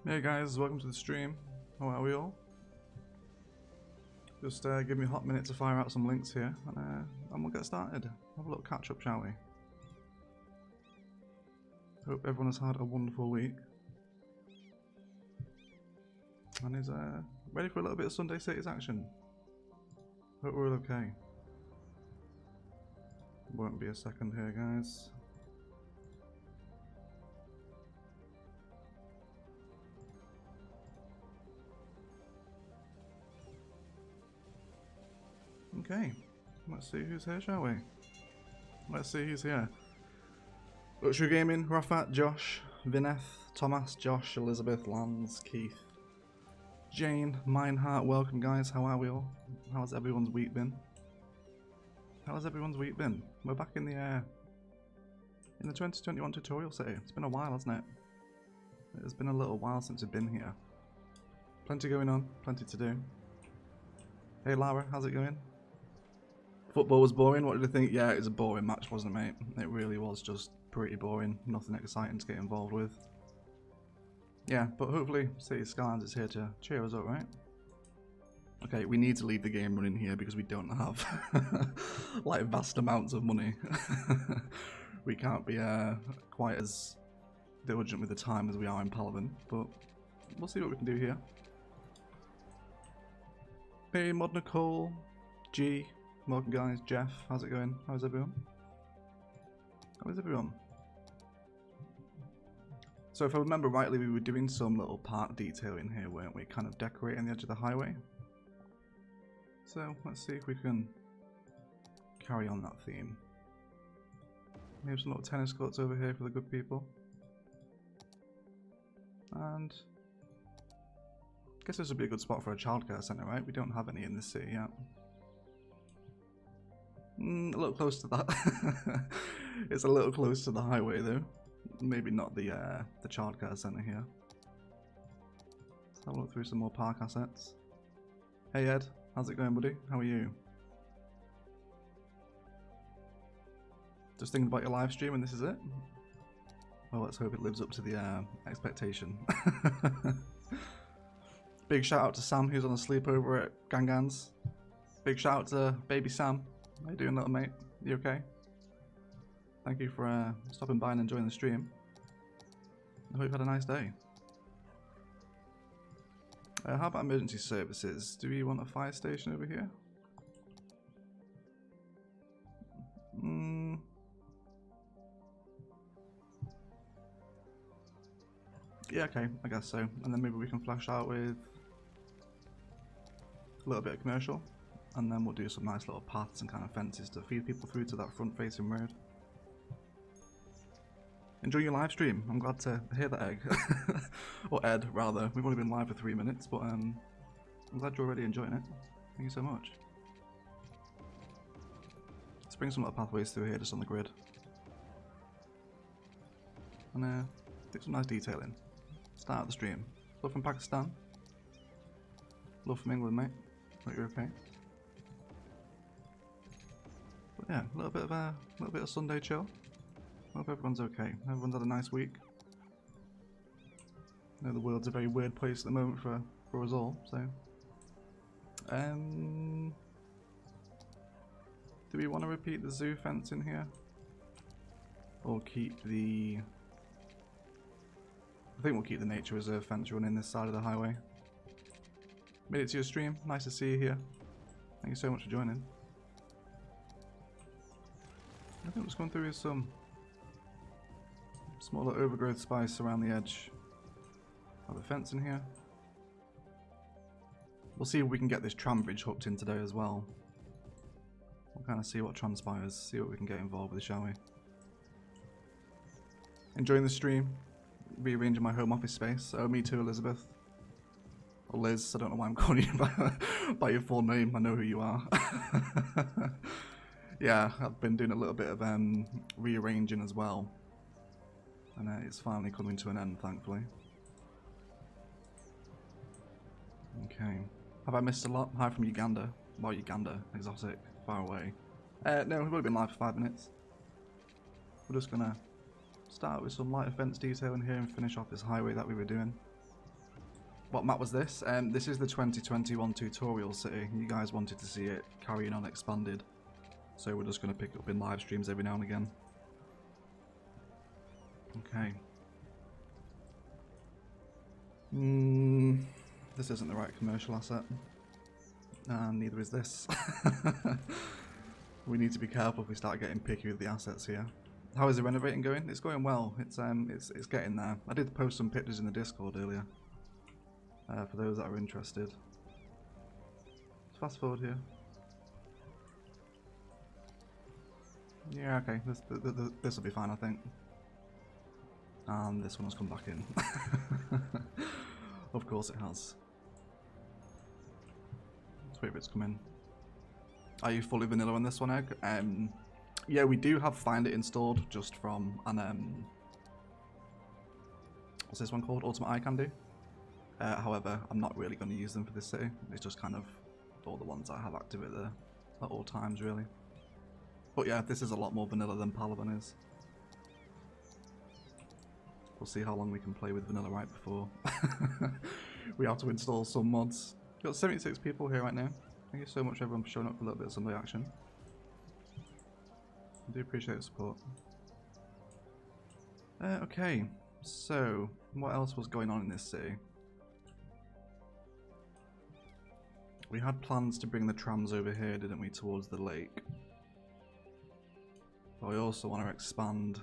Hey guys, welcome to the stream. How are we all? Just give me a hot minute to fire out some links here, and we'll get started. Have a little catch up, shall we? Hope everyone has had a wonderful week and is ready for a little bit of Sunday Cities action. Hope we're all okay. Won't be a second here, guys. Okay, let's see who's here, shall we? Let's see who's here. Luxury Gaming, Rafat, Josh, Vineth, Thomas, Josh, Elizabeth, Lance, Keith, Jane, Mineheart. Welcome, guys. How are we all? How's everyone's week been? How's everyone's week been? We're back in the 2021 tutorial city. It's been a while, hasn't it? It's been a little while since we've been here. Plenty going on, plenty to do. Hey Lara, how's it going? Football was boring. What did you think? Yeah, it was a boring match, wasn't it, mate? It really was just pretty boring. Nothing exciting to get involved with. Yeah, but hopefully City Skylines is here to cheer us up, right? Okay, we need to leave the game running here because we don't have like vast amounts of money. We can't be quite as diligent with the time as we are in Palaven, but we'll see what we can do here. Hey, Mod Nicole, G, welcome guys, Jeff, how's it going? How's everyone? How is everyone? So if I remember rightly, we were doing some little park detailing here, weren't we? Kind of decorating the edge of the highway. So let's see if we can carry on that theme. We have some little tennis courts over here for the good people. And I guess this would be a good spot for a childcare centre, right? We don't have any in this city yet. A little close to that. It's a little close to the highway though. Maybe not the childcare centre here. Let's have a look through some more park assets. Hey Ed, how's it going, buddy? How are you? Just thinking about your live stream and this is it? Well, let's hope it lives up to the expectation. Big shout out to Sam who's on a sleepover at Gangans. Big shout out to baby Sam. How you doing, little mate? You okay? Thank you for stopping by and enjoying the stream. I hope you've had a nice day. How about emergency services? Do we want a fire station over here? Yeah, okay, I guess so. And then maybe we can flash out with a little bit of commercial. And then we'll do some nice little paths and kind of fences to feed people through to that front facing road. Enjoy your live stream. I'm glad to hear that, Egg. Or Ed, rather. We've only been live for 3 minutes, but I'm glad you're already enjoying it. Thank you so much. Let's bring some little pathways through here just on the grid. And do some nice detailing. Start the stream. Love from Pakistan. Love from England, mate. Hope you're okay. But yeah, a little bit of Sunday chill. Hope everyone's okay. Everyone's had a nice week. I know the world's a very weird place at the moment for us all, so. Do we want to repeat the zoo fence in here? Or keep the... I think we'll keep the nature reserve fence running this side of the highway. Made it to your stream. Nice to see you here. Thank you so much for joining. I think I'm just going through with some smaller overgrowth spice around the edge of the fence in here. We'll see if we can get this tram bridge hooked in today as well. We'll kind of see what transpires, see what we can get involved with, shall we? Enjoying the stream. Rearranging my home office space. Oh, me too, Elizabeth. Or Liz, I don't know why I'm calling you by your full name. I know who you are. Yeah, I've been doing a little bit of rearranging as well. And it's finally coming to an end, thankfully. Okay. Have I missed a lot? Hi from Uganda. Well, Uganda. Exotic. Far away. No, we've only been live for 5 minutes. We're just going to start with some light fence detailing here and finish off this highway that we were doing. What map was this? This is the 2021 tutorial city. You guys wanted to see it carrying on expanded. So we're just going to pick it up in live streams every now and again. Okay. This isn't the right commercial asset. And neither is this. We need to be careful if we start getting picky with the assets here. How is the renovating going? It's going well. It's getting there. I did post some pictures in the Discord earlier. For those that are interested. Let's fast forward here. Yeah, okay. This will be fine, I think. And this one has come back in. Of course it has. Let's wait for it to come in. Are you fully vanilla on this one, Egg? Yeah, we do have Find It installed just from an what's this one called? Ultimate Eye Candy. However, I'm not really going to use them for this city. It's just kind of all the ones I have active at all times, really. But yeah, this is a lot more vanilla than Palavan is. We'll see how long we can play with vanilla right before we have to install some mods. We've got 76 people here right now. Thank you so much everyone for showing up for a little bit of Sunday action. I do appreciate the support. Okay, so what else was going on in this city? We had plans to bring the trams over here, didn't we, towards the lake. But we also want to expand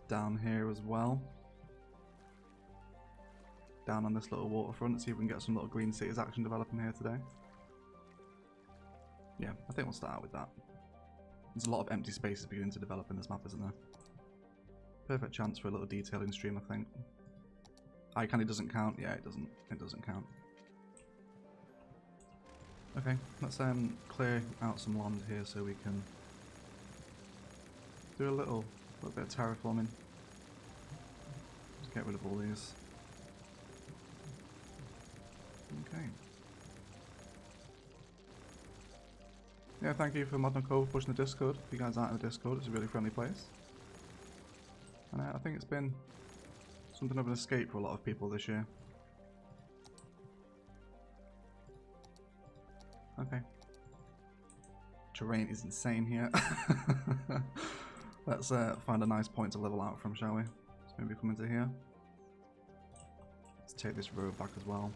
down here as well. Down on this little waterfront, see if we can get some little green cities action developing here today. Yeah, I think we'll start out with that. There's a lot of empty spaces beginning to develop in this map, isn't there? Perfect chance for a little detailing stream, I think. Eye candy doesn't count. Yeah, it doesn't. It doesn't count. Okay, let's clear out some land here so we can do a little bit of terraforming. Just get rid of all these. Okay. Yeah, thank you for Modern Cove for pushing the Discord. If you guys aren't in the Discord, it's a really friendly place. And I think it's been something of an escape for a lot of people this year. Okay. Terrain is insane here. Let's find a nice point to level out from, shall we? Let's maybe come into here. Let's take this road back as well.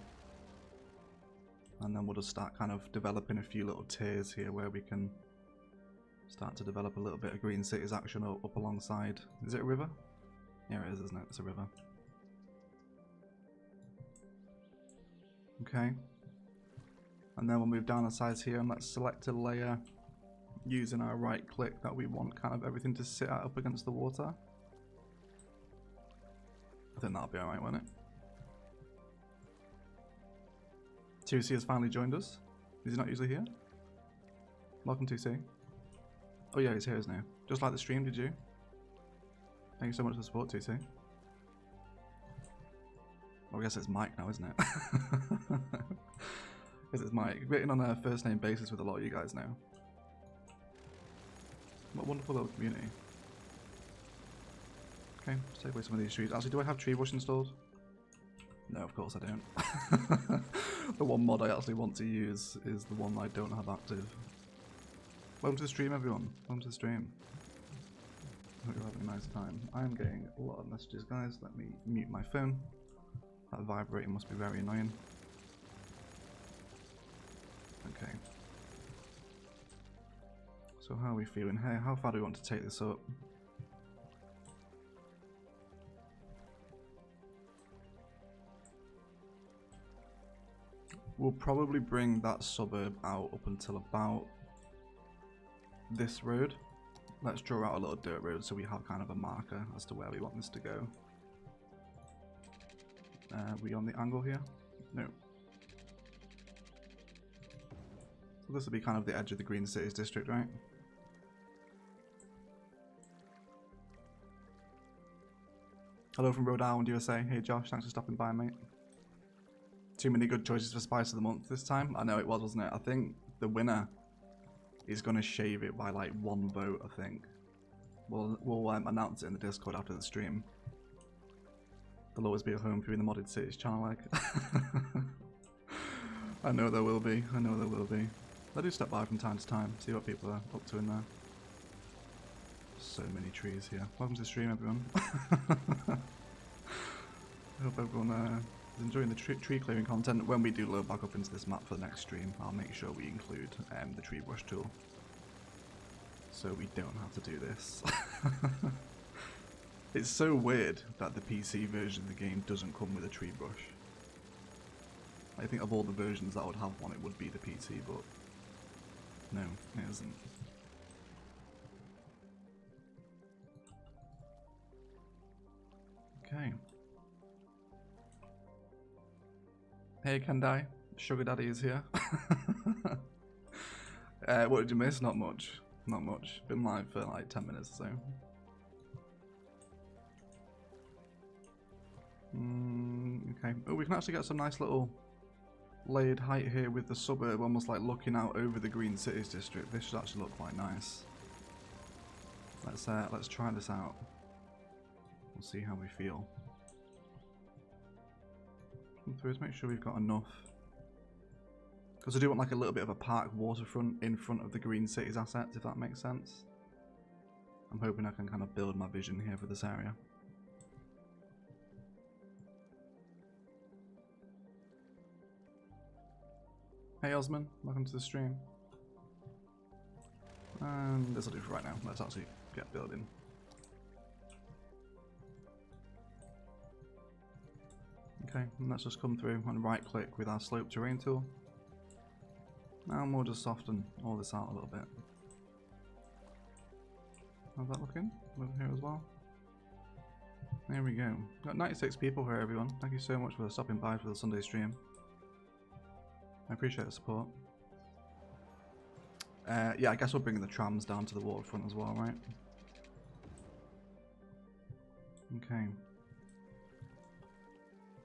And then we'll just start kind of developing a few little tiers here where we can start to develop a little bit of green cities action up alongside. Is it a river? Yeah, it is, isn't it? It's a river. Okay. And then we'll move down the sides here and let's select a layer using our right click that we want kind of everything to sit at up against the water. I think that'll be alright, won't it? 2C has finally joined us. Is he not usually here? Welcome 2C. Oh yeah, he's here now. Just like the stream, did you? Thank you so much for the support, 2C. Well, I guess it's Mike now, isn't it? Because it's Mike. Written on a first name basis with a lot of you guys now. What a wonderful little community. Okay, let's take away some of these trees. Actually, do I have tree bush installed? No, of course I don't. The one mod I actually want to use is the one I don't have active. Welcome to the stream, everyone. Welcome to the stream. Hope you're having a nice time. I am getting a lot of messages, guys. Let me mute my phone. That vibrating must be very annoying. Okay. So how are we feeling here? How far do we want to take this up? We'll probably bring that suburb out up until about this road. Let's draw out a little dirt road so we have kind of a marker as to where we want this to go. Are we on the angle here? No. So this will be kind of the edge of the Green Cities district, right? Hello from Rhode Island, USA. Hey Josh, thanks for stopping by, mate. Too many good choices for Spice of the Month this time. I know it was, wasn't it? I think the winner is going to shave it by like 1 vote, I think. We'll announce it in the Discord after the stream. There'll always be a home for you in the Modded Cities channel, like. I know there will be. I know there will be. I do step by from time to time, see what people are up to in there. So many trees here. Welcome to the stream, everyone. I hope everyone is enjoying the tree clearing content. When we do load back up into this map for the next stream, I'll make sure we include the tree brush tool, so we don't have to do this. It's so weird that the PC version of the game doesn't come with a tree brush. I think of all the versions that would have one, it would be the PC, but no, it isn't. Okay. Hey Kendai, Sugar Daddy is here. What did you miss? Not much. Not much. Been live for like 10 minutes or so. Okay. Oh, we can actually get some nice little layered height here with the suburb, almost like looking out over the Green Cities district. This should actually look quite nice. Let's try this out. We'll see how we feel. Come through, let's make sure we've got enough. Because I do want like a little bit of a park waterfront in front of the Green Cities assets, if that makes sense. I'm hoping I can kind of build my vision here for this area. Hey Osman, welcome to the stream. And this will do for right now. Let's actually get building. Okay, and let's just come through and right click with our slope terrain tool. Now we'll just soften all this out a little bit. How's that looking? Over here as well. There we go. Got 96 people here, everyone. Thank you so much for stopping by for the Sunday stream. I appreciate the support. Yeah, I guess we're bringing the trams down to the waterfront as well, right? Okay.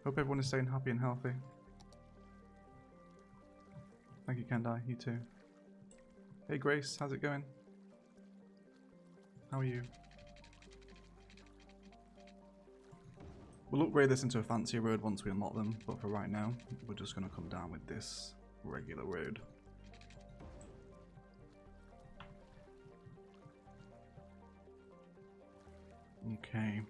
Hope everyone is staying happy and healthy. Thank you, Kendai. You too. Hey, Grace. How's it going? How are you? We'll upgrade this into a fancier road once we unlock them, but for right now, we're just going to come down with this regular road. Okay.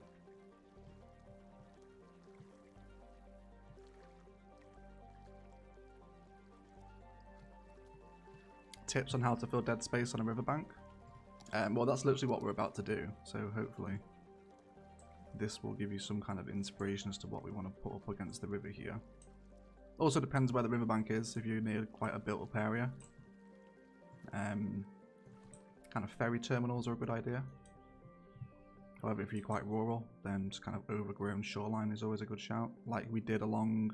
Tips on how to fill dead space on a riverbank. Well, that's literally what we're about to do, so hopefully this will give you some kind of inspiration as to what we want to put up against the river here. Also depends where the riverbank is. If you're near quite a built-up area, kind of ferry terminals are a good idea. However, if you're quite rural, then just kind of overgrown shoreline is always a good shout, like we did along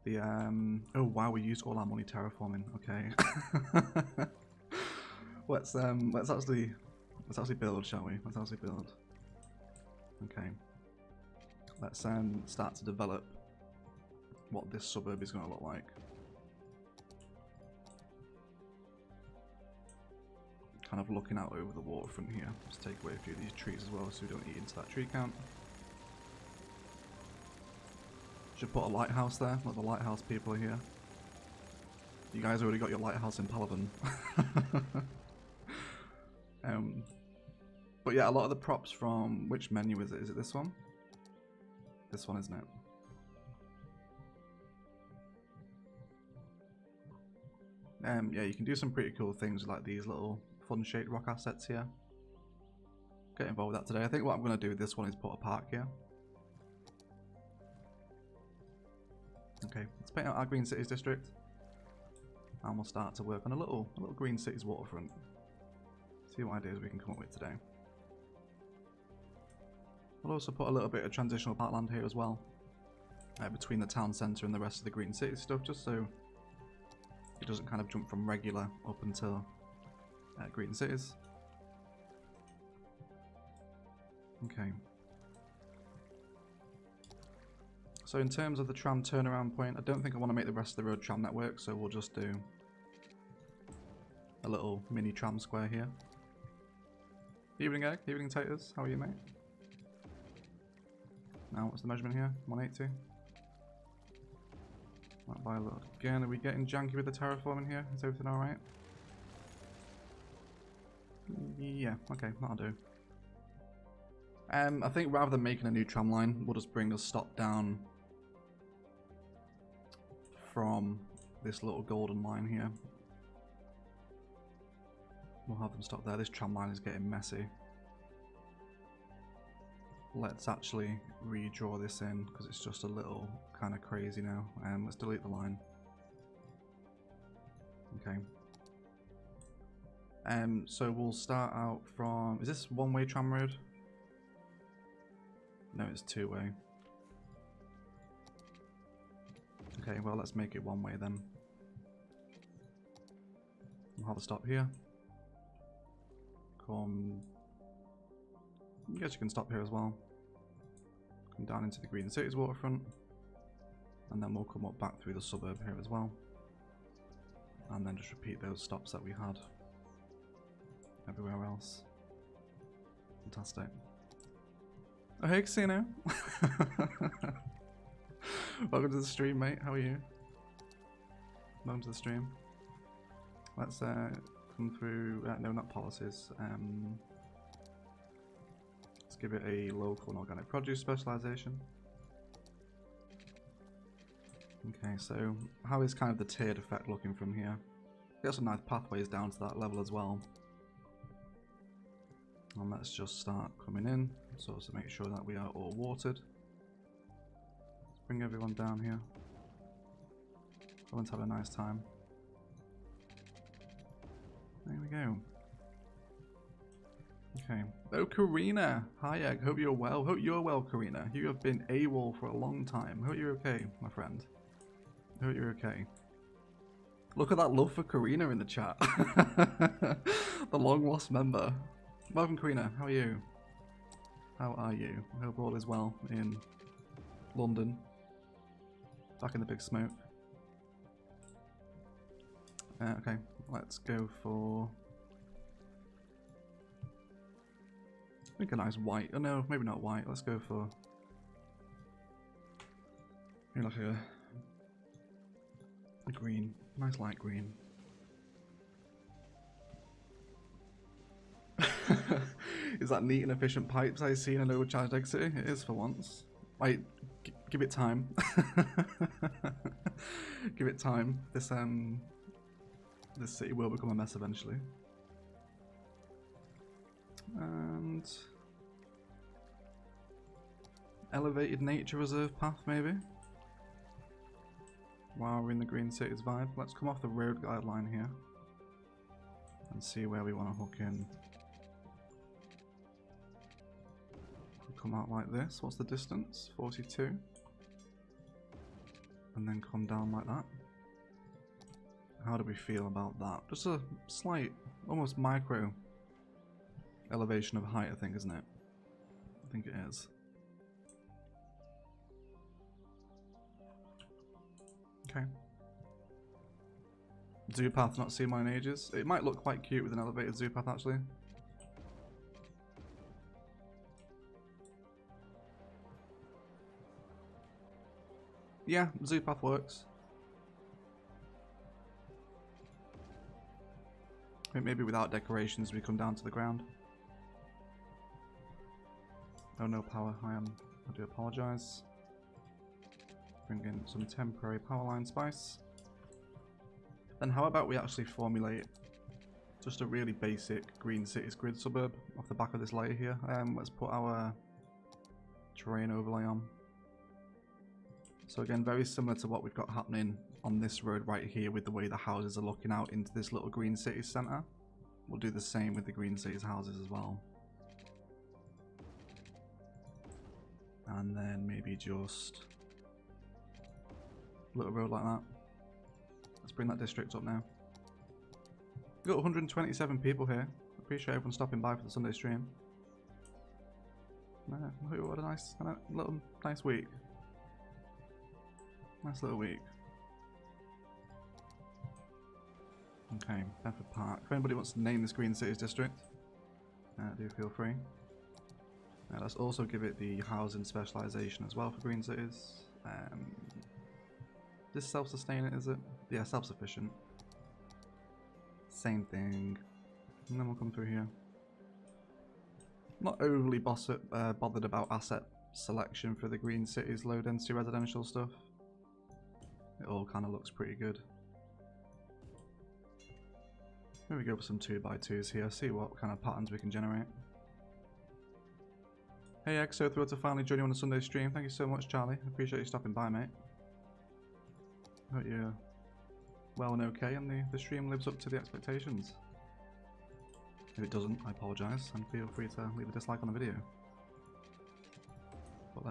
the oh wow, we used all our money terraforming. Okay. let's actually build, shall we? Let's actually build. Okay. Let's start to develop what this suburb is going to look like. Kind of looking out over the waterfront here. Just take away a few of these trees as well so we don't eat into that tree count. Should put a lighthouse there. Let the lighthouse people are here. You guys already got your lighthouse in Paladin. But yeah, a lot of the props from which menu is it? Is it this one? This one, isn't it? Yeah, you can do some pretty cool things like these little fun shaped rock assets here. Get involved with that today. I think what I'm going to do with this one is put a park here. Okay, let's paint out our Green Cities district. And we'll start to work on a little Green Cities waterfront. See what ideas we can come up with today. We'll also put a little bit of transitional parkland here as well. Between the town centre and the rest of the Green Cities stuff, just so it doesn't kind of jump from regular up until Green Cities. Okay. So in terms of the tram turnaround point, I don't think I want to make the rest of the road tram network, so we'll just do a little mini tram square here. Evening Egg, evening Taters, how are you, mate? Now, what's the measurement here? 180. Might buy a load again. Are we getting janky with the terraforming here? Is everything alright? Yeah, okay, that'll do. I think rather than making a new tram line, we'll just bring a stop down from this little golden line here. We'll have them stop there. This tram line is getting messy. Let's actually redraw this in because it's just a little kind of crazy now. Let's delete the line. Okay. So we'll start out from... Is this one-way tram road? No, it's two-way. Okay, well, let's make it one-way then. We'll have a stop here. Come... I guess you can stop here as well. Come down into the Green Cities waterfront. And then we'll come up back through the suburb here as well. And then just repeat those stops that we had everywhere else. Fantastic. Oh, hey, Casino. Welcome to the stream, mate. How are you? Welcome to the stream. Let's come through... no, not policies. Let's give it a local and organic produce specialization. Okay, so how is kind of the tiered effect looking from here? Got some nice pathways down to that level as well. And let's just start coming in, so as to make sure that we are all watered. Let's bring everyone down here. Everyone's having a nice time. There we go. Okay. Oh, Karina! Hi, hope you're well. Hope you're well, Karina. You have been AWOL for a long time. Hope you're okay, my friend. Hope you're okay. Look at that love for Karina in the chat. The long lost member. Welcome, Karina. How are you? How are you? I hope all is well in London. Back in the big smoke. Okay, let's go for... I think a nice white. Oh no, maybe not white. Let's go for... maybe like a green. Nice light green. Is that neat and efficient pipes I see in an overcharged exit? It is for once. Wait, give it time. Give it time. This city will become a mess eventually. And elevated nature reserve path maybe. While we're in the Green Cities vibe, let's come off the road guideline here and see where we want to hook in. Come out like this. What's the distance? 42. And then come down like that. How do we feel about that? Just a slight, almost micro elevation of height, I think, isn't it? I think it is. Okay. Zoo path, not seen mine in ages. It might look quite cute with an elevated zoo path, actually. Yeah, zoo path works. I think maybe without decorations we come down to the ground. Oh, no power. I do apologise. Bring in some temporary power line spice. Then how about we actually formulate just a really basic Green Cities grid suburb off the back of this layer here. Let's put our terrain overlay on. So again, very similar to what we've got happening on this road right here with the way the houses are looking out into this little Green Cities centre. We'll do the same with the Green Cities houses as well. And then maybe just a little road like that. Let's bring that district up now. We've got 127 people here. Appreciate everyone stopping by for the Sunday stream. What a nice week. Nice little week. Okay, Bedford Park. If anybody wants to name this Green Cities district, do feel free. Let's also give it the housing specialization as well for green cities. This self-sustaining, is it? Yeah, self-sufficient. Same thing. And then we'll come through here. Not overly bothered about asset selection for the green cities, low density residential stuff. It all kind of looks pretty good. Maybe go for some 2x2s here, see what kind of patterns we can generate. Hey X, so thrilled to finally join you on a Sunday stream. Thank you so much, Charlie. I appreciate you stopping by, mate. Hope you're well and okay, and the stream lives up to the expectations. If it doesn't, I apologise, and feel free to leave a dislike on the video. But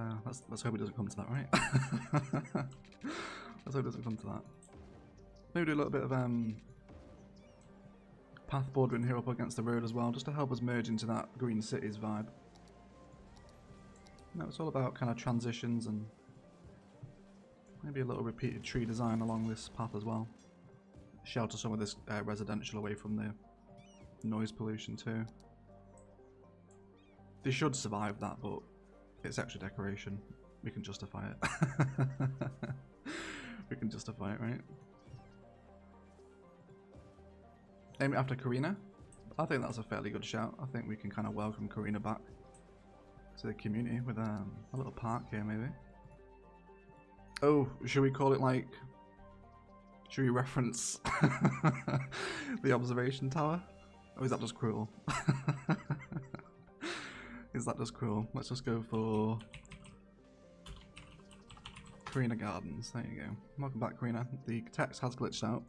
let's hope it doesn't come to that, right? Let's hope it doesn't come to that. Maybe do a little bit of path bordering here up against the road as well, just to help us merge into that green cities vibe. No, it's all about kind of transitions and maybe a little repeated tree design along this path as well. Shelter some of this residential away from the noise pollution too. They should survive that, but it's extra decoration. We can justify it. We can justify it, right? Aim it after Karina. I think that's a fairly good shout. I think we can kind of welcome Karina back to the community with a little park here, maybe. Oh, should we call it like... Should we reference the observation tower? Or is that just cruel? Is that just cruel? Let's just go for Karina Gardens. There you go. Welcome back, Karina. The text has glitched out.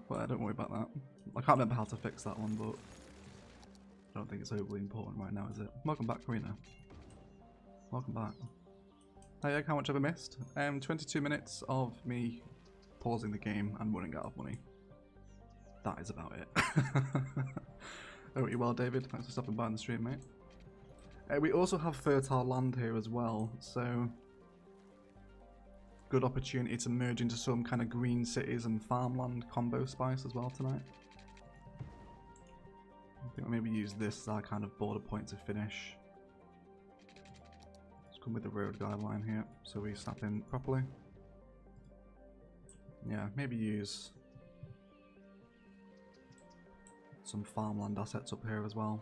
But don't worry about that. I can't remember how to fix that one, but I don't think it's overly important right now, is it? Welcome back, Karina. Welcome back. Hey, Egg, how much have I missed? 22 minutes of me pausing the game and running out of money. That is about it. Oh, you well, David? Thanks for stopping by on the stream, mate. We also have fertile land here as well, so good opportunity to merge into some kind of green cities and farmland combo spice as well tonight. I think we'll maybe use this as our kind of border point to finish. Let's come with the road guideline here so we snap in properly. Yeah, maybe use some farmland assets up here as well.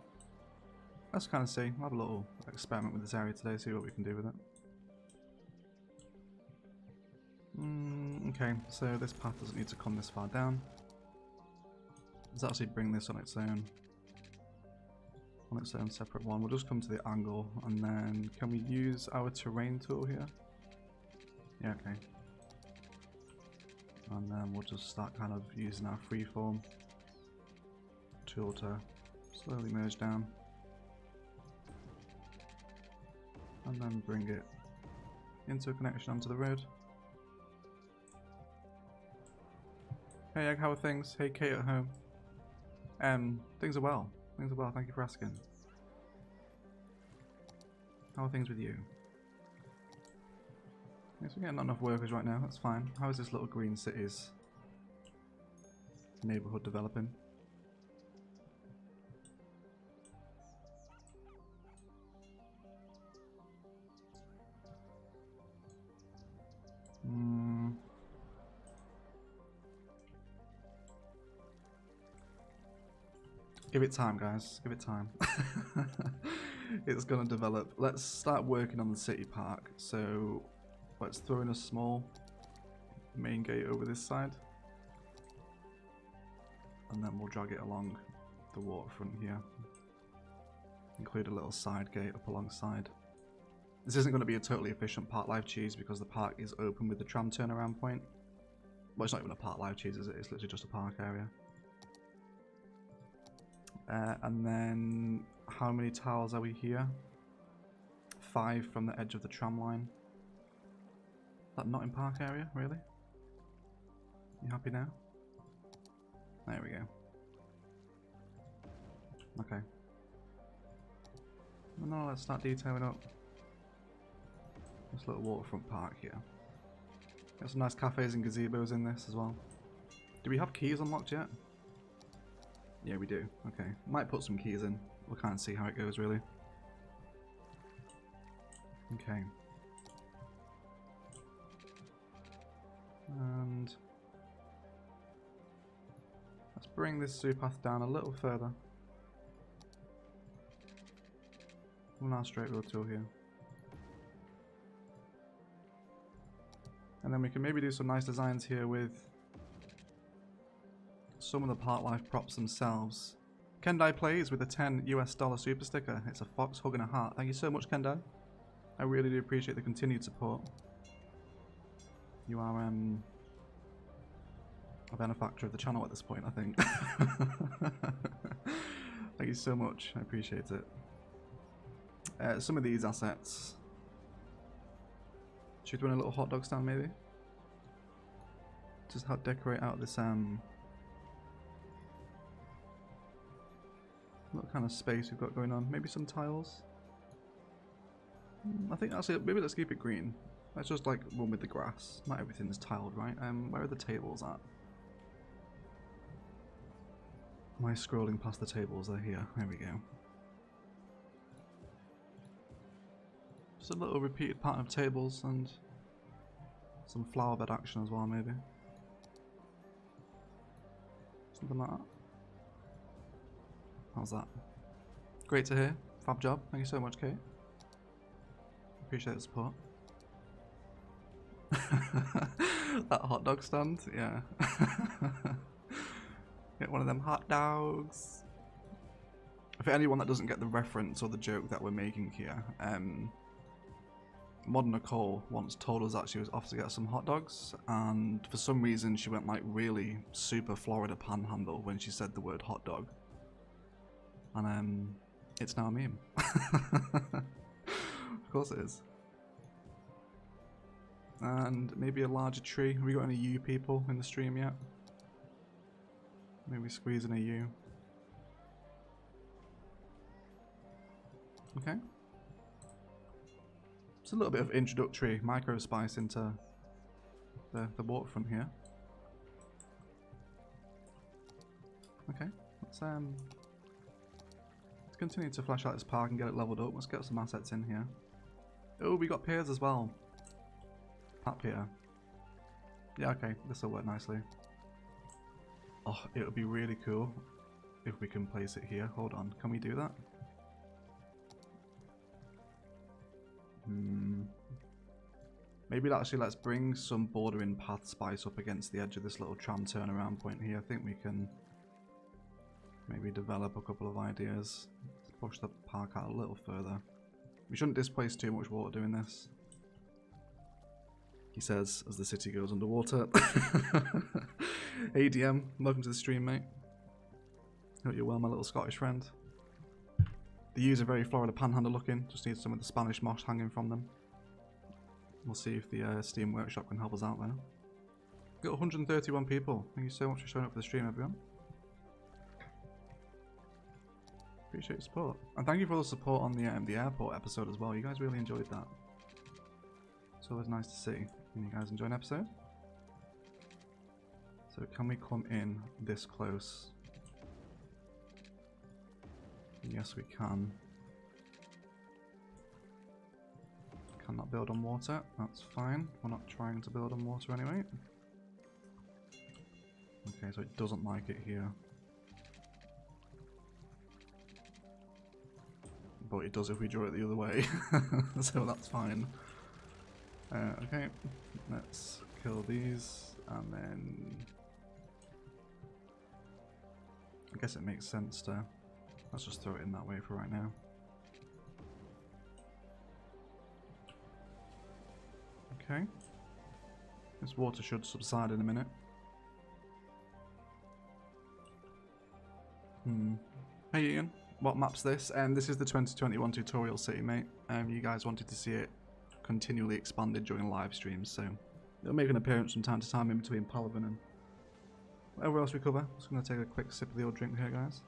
Let's kind of see. We'll have a little experiment with this area today, see what we can do with it. Okay, so this path doesn't need to come this far down. Let's actually bring this on its own separate one. We'll just come to the angle, and then can we use our terrain tool here? Yeah, okay. And then we'll just start kind of using our freeform tool to slowly merge down. And then bring it into a connection onto the road. Hey Egg, how are things? Hey Kate at home. Things are well. Things are well, thank you for asking. How are things with you? Yes, we're getting not enough workers right now, that's fine. How is this little green cities neighbourhood developing? Give it time, guys. Give it time. It's gonna develop. Let's start working on the city park. So let's throw in a small main gate over this side. And then we'll drag it along the waterfront here. Include a little side gate up alongside. This isn't going to be a totally efficient park live cheese because the park is open with the tram turnaround point. Well, it's not even a park live cheese, is it? It's literally just a park area. And then, how many tiles are we here? 5 from the edge of the tram line. Is that not in park area, really? You happy now? There we go. Okay. Well, now let's start detailing up this little waterfront park here. Got some nice cafes and gazebos in this as well. Do we have keys unlocked yet? Yeah, we do. Okay. Might put some keys in we'll kind of see how it goes, really. Okay. And let's bring this zoo path down a little further. We'll now straight road tool here. And then we can maybe do some nice designs here with some of the park life props themselves. Kendai plays with a $10 US super sticker. It's a fox hugging a heart. Thank you so much, Kendai. I really do appreciate the continued support. You are a benefactor of the channel at this point, I think. Thank you so much. I appreciate it. Some of these assets. Should we run a little hot dog stand, maybe? Just how decorate out this what kind of space we've got going on. Maybe some tiles. I think actually maybe let's keep it green. Let's just like run with the grass. Not everything's tiled, right? Where are the tables at? Am I scrolling past the tables? They're here. There we go. Just a little repeated pattern of tables and some flower bed action as well, maybe. Something like that. How's that? Great to hear. Fab job. Thank you so much, Kate. Appreciate the support. That hot dog stand, yeah. Get one of them hot dogs. For anyone that doesn't get the reference or the joke that we're making here, Modern Nicole once told us that she was off to get some hot dogs, and for some reason she went like really super Florida panhandle when she said the word hot dog. And it's now a meme. Of course it is. And maybe a larger tree. Have we got any U people in the stream yet? Maybe squeeze in a U. Okay. It's a little bit of introductory micro spice into the waterfront here. Okay, let's continue to flesh out this park and get it leveled up. Let's get some assets in here. Oh, we got piers as well. That pier. Yeah, okay, this will work nicely. Oh, it would be really cool if we can place it here. Hold on, can we do that? Maybe actually let's bring some bordering path spice up against the edge of this little tram turnaround point here. I think we can maybe develop a couple of ideas. Let's push the park out a little further. We shouldn't displace too much water doing this. He says as the city goes underwater. Hey DM, welcome to the stream, mate. Hope you're well, my little Scottish friend. The U's are very Florida Panhandle looking, just need some of the Spanish moss hanging from them. We'll see if the Steam Workshop can help us out there. We've got 131 people. Thank you so much for showing up for the stream, everyone. Appreciate your support. And thank you for all the support on the airport episode as well. You guys really enjoyed that. It's always nice to see when you guys enjoy an episode. So can we come in this close? Yes, we can. Cannot build on water. That's fine. We're not trying to build on water anyway. Okay, so it doesn't like it here. But it does if we draw it the other way. So that's fine. Okay, let's kill these and then... I guess it makes sense to... Let's just throw it in that way for right now. Okay. This water should subside in a minute. Hey Ian, what map's this? This is the 2021 tutorial city, mate. You guys wanted to see it continually expanded during live streams, so it'll make an appearance from time to time in between Palaven and whatever else we cover. Just going to take a quick sip of the old drink here, guys.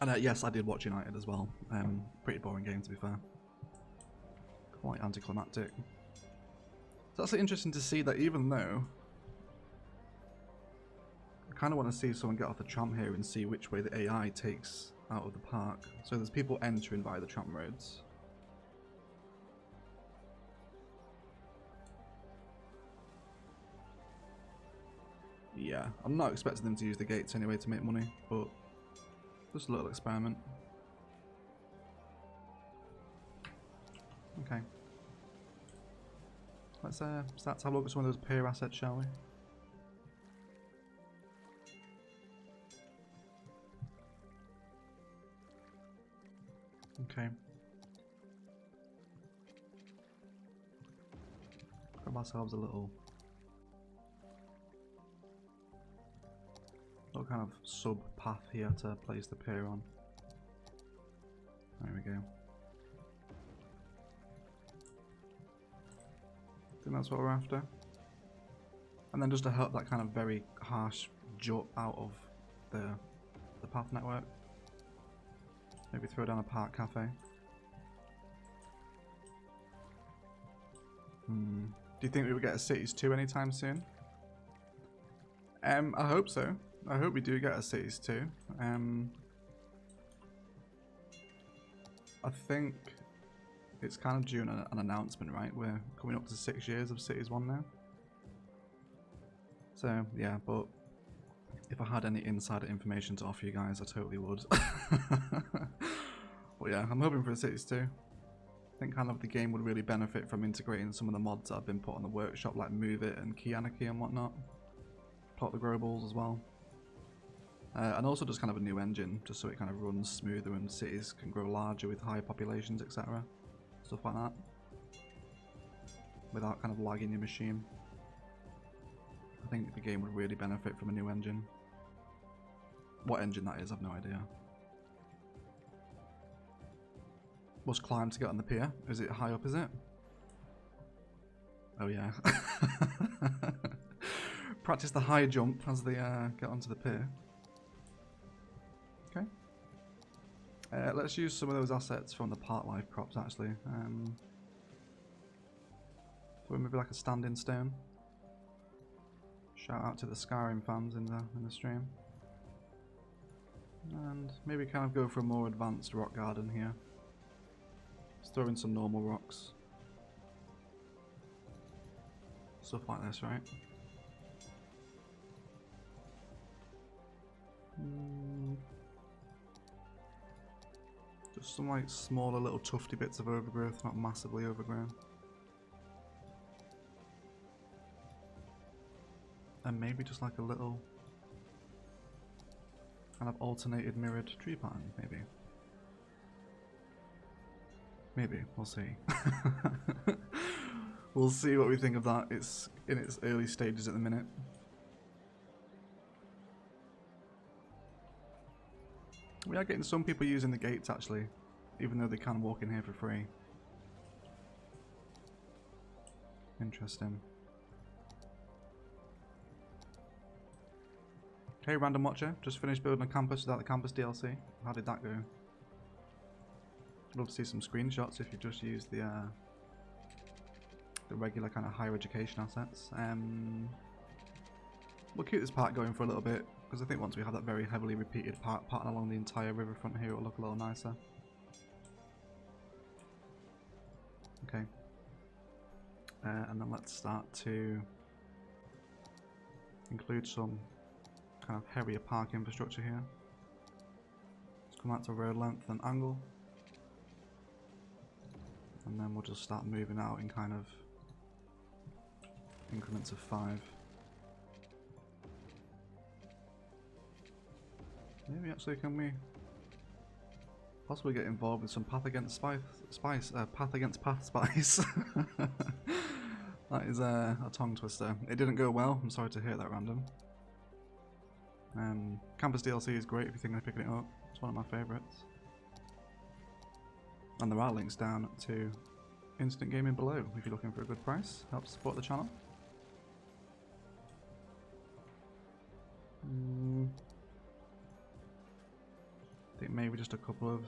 And yes, I did watch United as well. Pretty boring game, to be fair. Quite anticlimactic. It's actually interesting to see that even though kind of want to see someone get off the tram here and see which way the AI takes out of the park. So there's people entering via the tram roads. Yeah, I'm not expecting them to use the gates anyway to make money, but just a little experiment. Okay. Let's start to have a look at some of those pier assets, shall we? Okay. Grab ourselves a little kind of sub path here to place the pier on. There we go. I think that's what we're after. And then just to help that kind of very harsh jut out of the path network, maybe throw down a park cafe. Do you think we will get a Cities 2 anytime soon? I hope so. I hope we do get a Cities 2. I think it's kind of due an announcement, right? We're coming up to 6 years of Cities 1 now. So, yeah, but if I had any insider information to offer you guys, I totally would. But yeah, I'm hoping for a Cities 2. I think kind of the game would really benefit from integrating some of the mods that have been put on the workshop, like Move It and Key Anarchy and whatnot. Plot the Grow Balls as well. And also just kind of a new engine, just so it kind of runs smoother and cities can grow larger with higher populations, etc. Stuff like that. Without kind of lagging your machine. I think the game would really benefit from a new engine. What engine that is, I've no idea. Must climb to get on the pier. Is it high up, is it? Oh yeah. Practice the high jump as they get onto the pier. Okay. Let's use some of those assets from the park life crops actually. So maybe like a standing stone. Shout out to the Skyrim fans in the stream. And maybe kind of go for a more advanced rock garden here. Let's throw in some normal rocks. Stuff like this, right? Just some like smaller little tufty bits of overgrowth, not massively overgrown. And maybe just like a little kind of alternated mirrored tree pattern, maybe. Maybe, we'll see. We'll see what we think of that. It's in its early stages at the minute. We are getting some people using the gates actually, even though they can walk in here for free. Interesting. Hey random watcher, just finished building a campus without the campus DLC. How did that go? I'd love to see some screenshots if you just use the regular kind of higher education assets. We'll keep this part going for a little bit, because I think once we have that very heavily repeated pattern along the entire riverfront here, it'll look a little nicer. Okay. And then let's start to include some kind of heavier park infrastructure here. Let's come out to road length and angle. And then we'll just start moving out in kind of increments of 5. Maybe actually can we possibly get involved with some path against path against path spice. That is a tongue twister. It didn't go well, I'm sorry to hear that, random. Campus DLC is great if you're thinking of picking it up. It's one of my favourites. And there are links down to Instant Gaming below if you're looking for a good price. Helps support the channel. I think maybe just a couple of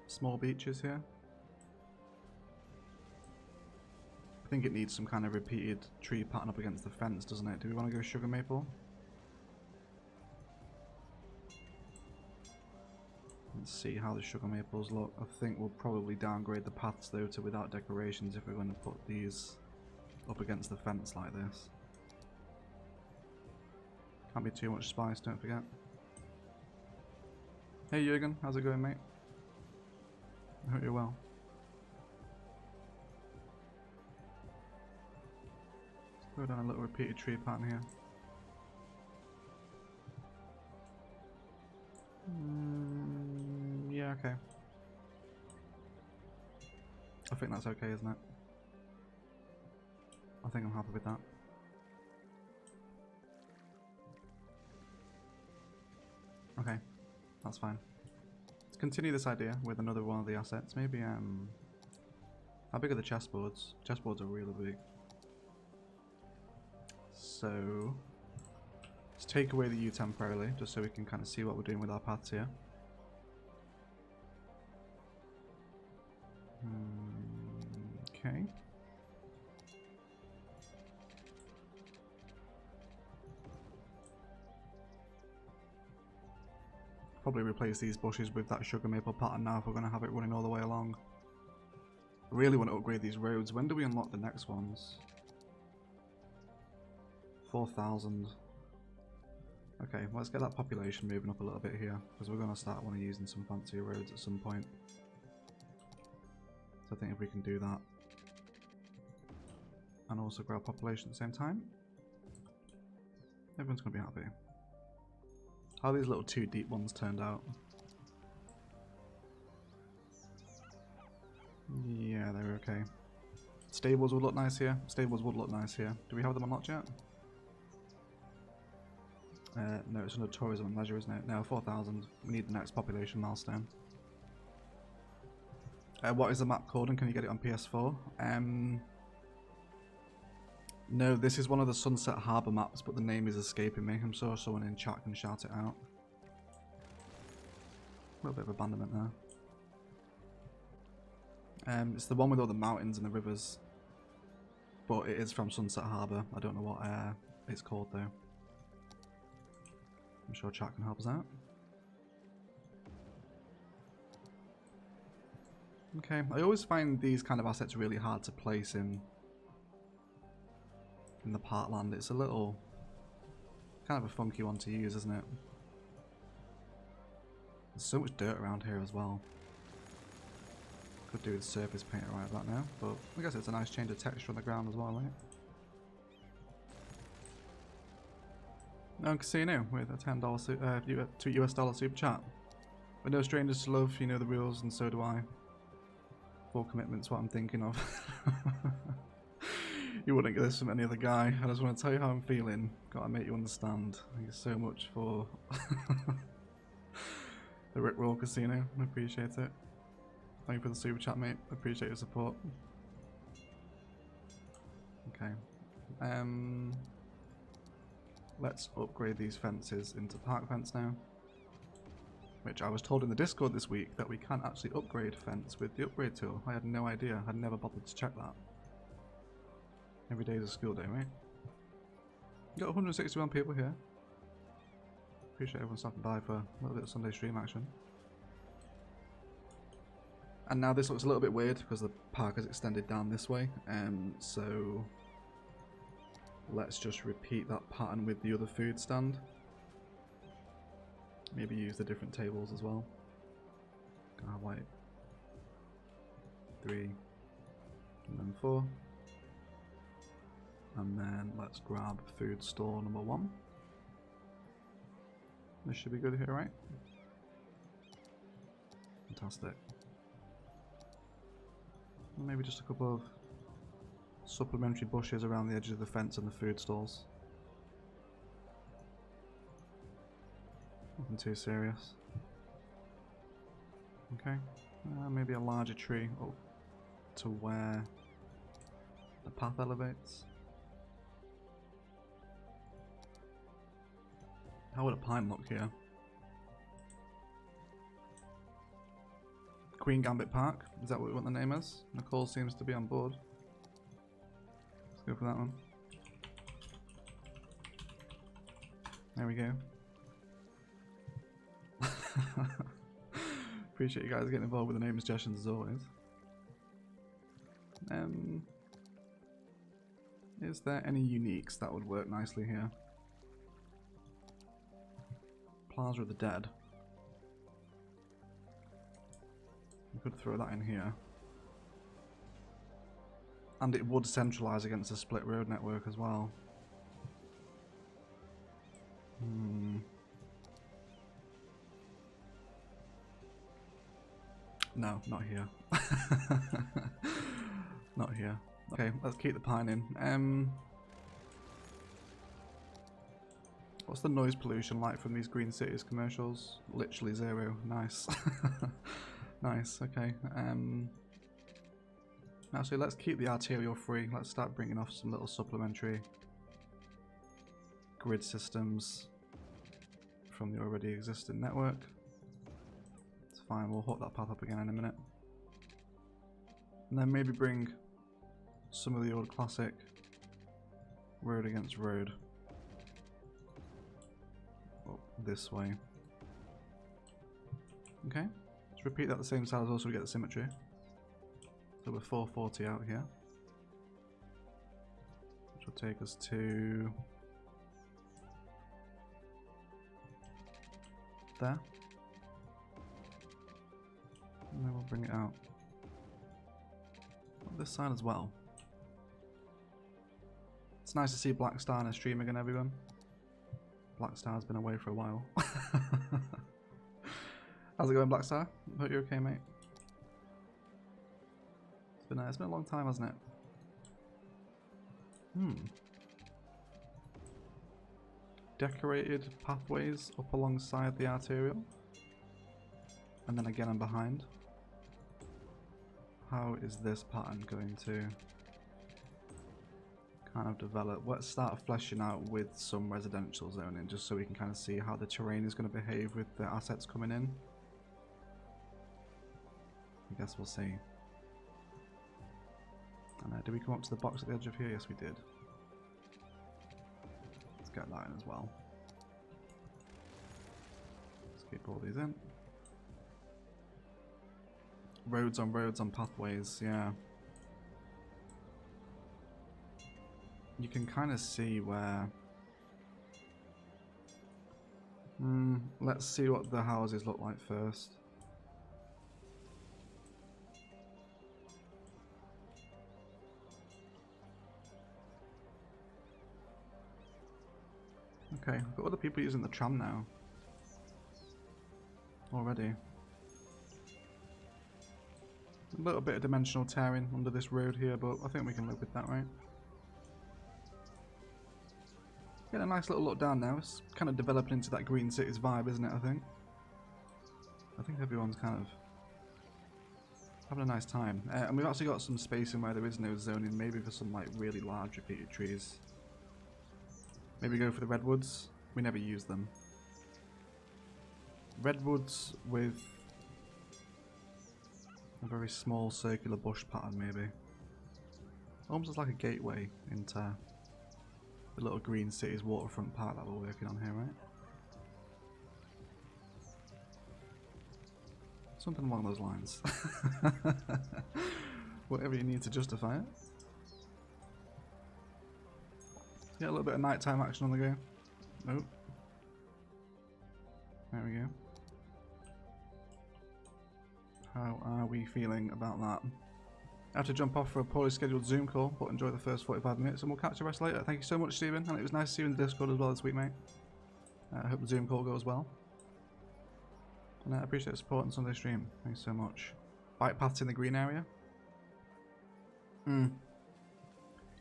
small beaches here. I think it needs some kind of repeated tree pattern up against the fence, doesn't it? Do we want to go sugar maple? Let's see how the sugar maples look. I think we'll probably downgrade the paths though to without decorations if we're going to put these up against the fence like this. Can't be too much spice, don't forget. Hey Jürgen, how's it going, mate? I hope you're well. Let's go down a little repeated tree pattern here. Yeah, okay. I think that's okay, isn't it? I think I'm happy with that. Okay, that's fine. Let's continue this idea with another one of the assets. Maybe, how big are the chessboards? Chessboards are really big. So, let's take away the U temporarily, just so we can kind of see what we're doing with our paths here. Okay. Probably replace these bushes with that sugar maple pattern now if we're going to have it running all the way along. I really want to upgrade these roads. When do we unlock the next ones? 4,000. Okay, let's get that population moving up a little bit here, because we're going to start wanting using some fancier roads at some point. So I think if we can do that, and also grow population at the same time, everyone's going to be happy. How these little 2 deep ones turned out. Yeah, they were okay. Stables would look nice here. Stables would look nice here. Do we have them unlocked yet? No, it's under tourism and leisure, isn't it? No, 4,000. We need the next population milestone. What is the map called and can you get it on PS4? No, this is one of the Sunset Harbour maps, but the name is escaping me. I'm sure someone in chat can shout it out. A little bit of abandonment there. It's the one with all the mountains and the rivers. But it is from Sunset Harbour. I don't know what it's called though. I'm sure chat can help us out. Okay, I always find these kind of assets really hard to place in the parkland. It's a little kind of a funky one to use, isn't it? There's so much dirt around here as well. Could do with surface paint right about now, but I guess it's a nice change of texture on the ground as well, right? No casino with a $10 $2 US super chat. We're no strangers to love, you know the rules, and so do I. Full commitment's what I'm thinking of. You wouldn't get this from any other guy. I just want to tell you how I'm feeling. Gotta make you understand. Thank you so much for the Rickroll Casino. I appreciate it. Thank you for the super chat, mate. I appreciate your support. Okay. Let's upgrade these fences into park fence now. Which I was told in the Discord this week that we can actually upgrade fence with the upgrade tool. I had no idea. I'd never bothered to check that. Every day is a school day, right? Got 161 people here. Appreciate everyone stopping by for a little bit of Sunday stream action. And now this looks a little bit weird because the park is extended down this way. So let's just repeat that pattern with the other food stand. Maybe use the different tables as well. Gonna have like 3 and then 4. And then let's grab food store number 1. This should be good here, right? Fantastic. And maybe just a couple of supplementary bushes around the edges of the fence and the food stalls. Nothing too serious. Okay. Maybe a larger tree up to where the path elevates. How would a pine look here? Queen Gambit Park? Is that what we want the name is? Nicole seems to be on board. Let's go for that one. There we go. Appreciate you guys getting involved with the name suggestions as always. Is there any uniques that would work nicely here? Plaza of the Dead. We could throw that in here. And it would centralise against a split road network as well. No, not here. Not here. Okay, let's keep the pine in. What's the noise pollution like from these Green Cities commercials? Literally 0. Nice. Nice, okay. Actually, let's keep the arterial free. Let's start bringing off some little supplementary grid systems from the already existing network. It's fine, we'll hook that path up again in a minute. And then maybe bring some of the old classic road against road up this way. Okay, let's repeat that the same side as well so we get the symmetry. So we're 440 out here, which will take us to there. And then we'll bring it out on this side as well. It's nice to see Black Star in a stream again, everyone. Black Star's been away for a while. How's it going, Black Star? Hope you're okay, mate. It's been a long time, hasn't it? Decorated pathways up alongside the arterial. And then again and behind. How is this pattern going to kind of develop? Let's start fleshing out with some residential zoning just so we can kind of see how the terrain is going to behave with the assets coming in. I guess we'll see. And did we come up to the box at the edge of here? Yes, we did. Let's get that in as well. Let's keep all these in. Roads on pathways, yeah. You can kind of see where... let's see what the houses look like first. Okay, we've got other people using the tram now. Already. A little bit of dimensional tearing under this road here, but I think we can live with that, right? Getting a nice little look down now. It's kind of developing into that Green Cities vibe, isn't it, I think? I think everyone's kind of having a nice time. And we've actually got some space in where there is no zoning, maybe for some like really large repeated trees. Maybe go for the redwoods. We never use them. Redwoods with a very small circular bush pattern, maybe. Almost like a gateway into the little Green Cities waterfront part that we're working on here, right? Something along those lines. Whatever you need to justify it. Yeah, a little bit of nighttime action on the go. Oh. There we go. How are we feeling about that? I have to jump off for a poorly scheduled Zoom call, but enjoy the first 45 minutes and we'll catch the rest later. Thank you so much, Stephen, and it was nice to see you in the Discord as well this week, mate. I hope the Zoom call goes well. And I appreciate the support on Sunday stream. Thanks so much. Bike paths in the green area?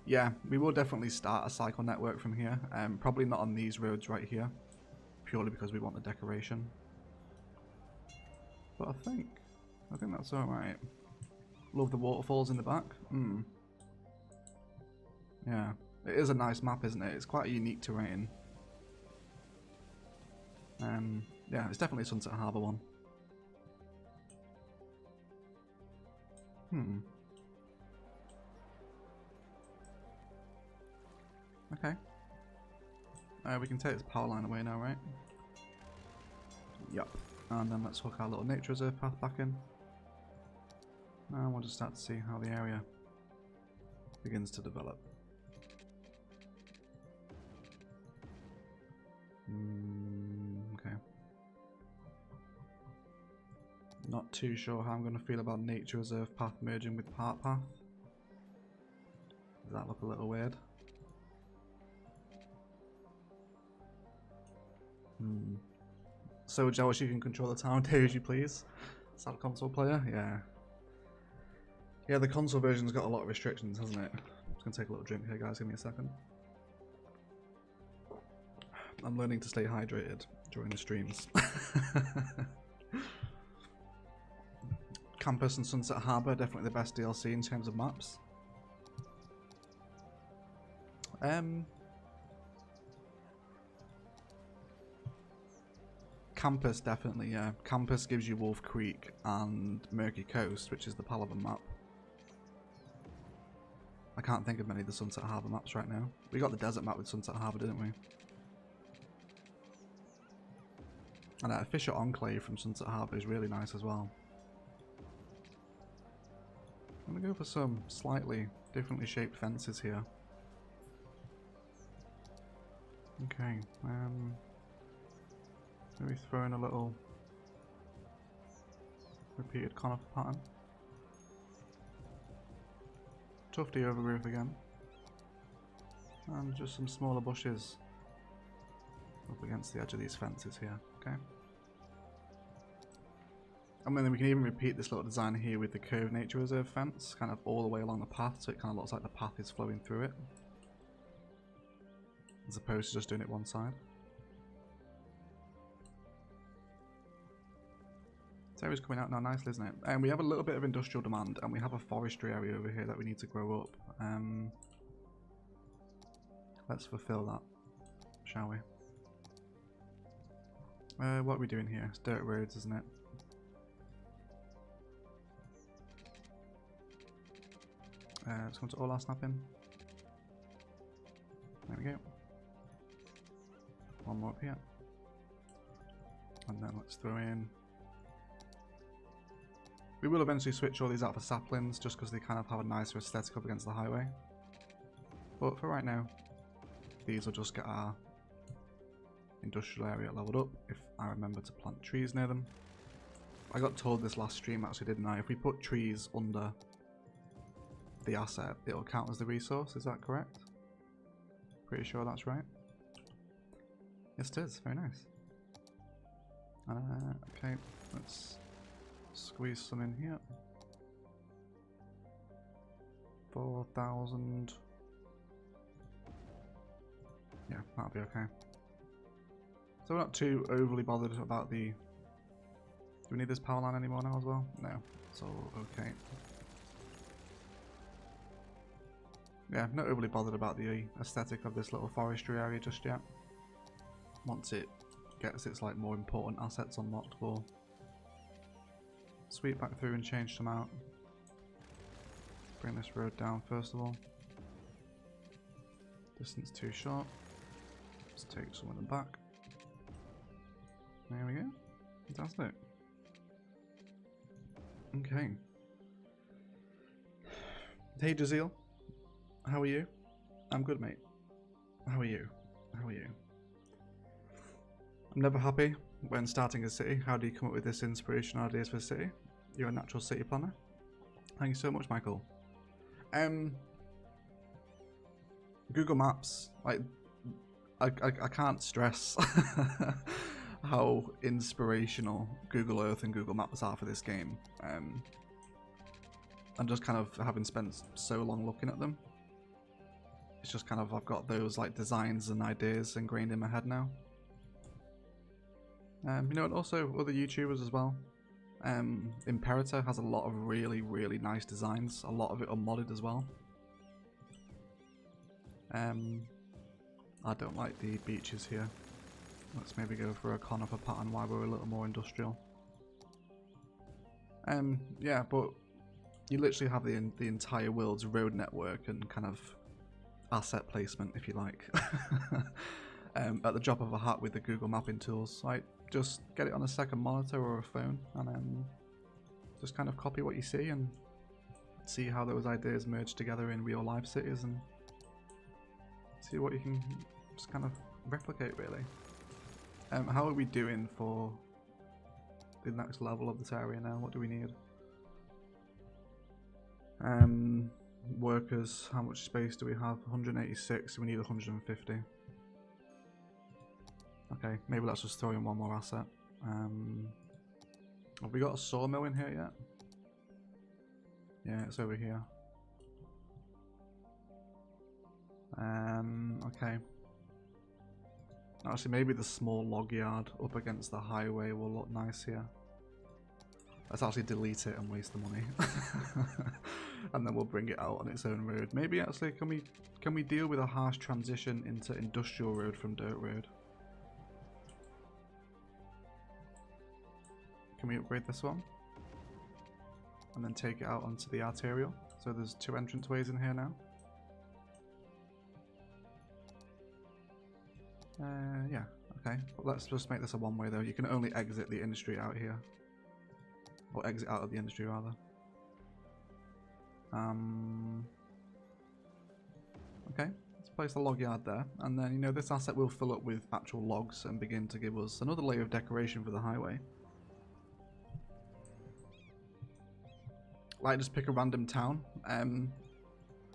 Yeah, we will definitely start a cycle network from here. Probably not on these roads right here, purely because we want the decoration. But I think that's alright. Love the waterfalls in the back. Yeah, it is a nice map, isn't it? It's quite a unique terrain. Yeah, it's definitely a Sunset Harbour one. Okay. We can take this power line away now, right? Yup. And then let's hook our little nature reserve path back in. And we'll just start to see how the area begins to develop. Okay. Not too sure how I'm going to feel about nature reserve path merging with park path. Does that look a little weird? So jealous you can control the town as you please. Is that a console player? Yeah. Yeah, the console version's got a lot of restrictions, hasn't it? I'm just going to take a little drink here, guys. Give me a second. I'm learning to stay hydrated during the streams. Campus and Sunset Harbour, definitely the best DLC in terms of maps. Campus, definitely, yeah. Campus gives you Wolf Creek and Murky Coast, which is the Palaven map. I can't think of many of the Sunset Harbour maps right now. We got the desert map with Sunset Harbour, didn't we? And Fisher Enclave from Sunset Harbour is really nice as well. I'm going to go for some slightly differently shaped fences here. Okay, maybe throw in a little repeated conifer pattern. Tufty overgrowth again. And just some smaller bushes up against the edge of these fences here, okay? And then we can even repeat this little design here with the curved nature reserve fence, kind of all the way along the path, so it kind of looks like the path is flowing through it, as opposed to just doing it one side. This area's coming out now nicely, isn't it? And we have a little bit of industrial demand, and we have a forestry area over here that we need to grow up. Let's fulfill that, shall we? What are we doing here? It's dirt roads, isn't it? Let's go to all our snapping. There we go. One more up here. And then let's throw in... We will eventually switch all these out for saplings, just because they kind of have a nicer aesthetic up against the highway. But for right now, these will just get our industrial area leveled up, if I remember to plant trees near them. I got told this last stream actually, didn't I? If we put trees under the asset, it'll count as the resource, is that correct? Pretty sure that's right. Yes, it is. Very nice. Okay, let's squeeze some in here. 4,000. Yeah, that'll be okay. So we're not too overly bothered about the... Do we need this power line anymore now as well? No, it's all okay. Yeah, not overly bothered about the aesthetic of this little forestry area just yet. Once it gets its like more important assets unlocked, we'll sweep back through and change some out. Bring this road down first of all. Distance too short. Let's take some of them back. There we go. Fantastic. Okay. Hey Jazeel. How are you? I'm good, mate. How are you? How are you? I'm never happy when starting a city. How do you come up with this inspirational ideas for a city? You're a natural city planner. Thank you so much, Michael. Google Maps. Like, I can't stress how inspirational Google Earth and Google Maps are for this game. And just kind of having spent so long looking at them, it's just kind of, I've got those like designs and ideas ingrained in my head now. You know, and also other YouTubers as well. Imperator has a lot of really, really nice designs. A lot of it unmodded as well. I don't like the beaches here. Let's maybe go for a conifer pattern while we're a little more industrial. Yeah, but you literally have the entire world's road network and kind of asset placement, if you like, at the drop of a hat with the Google mapping tools. Like, just get it on a second monitor or a phone, and then just kind of copy what you see and see how those ideas merge together in real life cities, and see what you can just kind of replicate, really. How are we doing for the next level of this area now? What do we need? Workers, how much space do we have? 186, we need 150. Okay, maybe let's just throw in one more asset. Have we got a sawmill in here yet? Yeah, it's over here. Okay. Actually, maybe the small log yard up against the highway will look nice here. Let's actually delete it and waste the money. And then we'll bring it out on its own road. Maybe actually, can we deal with a harsh transition into industrial road from dirt road? Can we upgrade this one? And then take it out onto the arterial. So there's 2 entranceways in here now. Yeah, okay. But let's just make this a one-way though. You can only exit the industry out here. Or exit out of the industry rather. Okay, let's place the log yard there. And then, you know, this asset will fill up with actual logs and begin to give us another layer of decoration for the highway. Like, just pick a random town.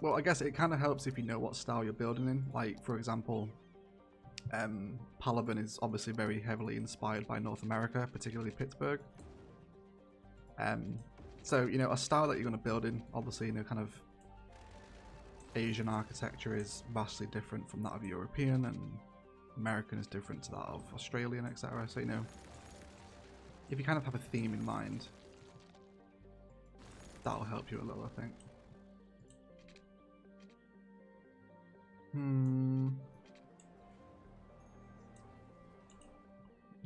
Well, I guess it kind of helps if you know what style you're building in. Like, for example, Palaven is obviously very heavily inspired by North America, particularly Pittsburgh. So, you know, a style that you're going to build in, obviously, you know, kind of Asian architecture is vastly different from that of European, and American is different to that of Australian, etc. So, you know, if you kind of have a theme in mind, that'll help you a little, I think.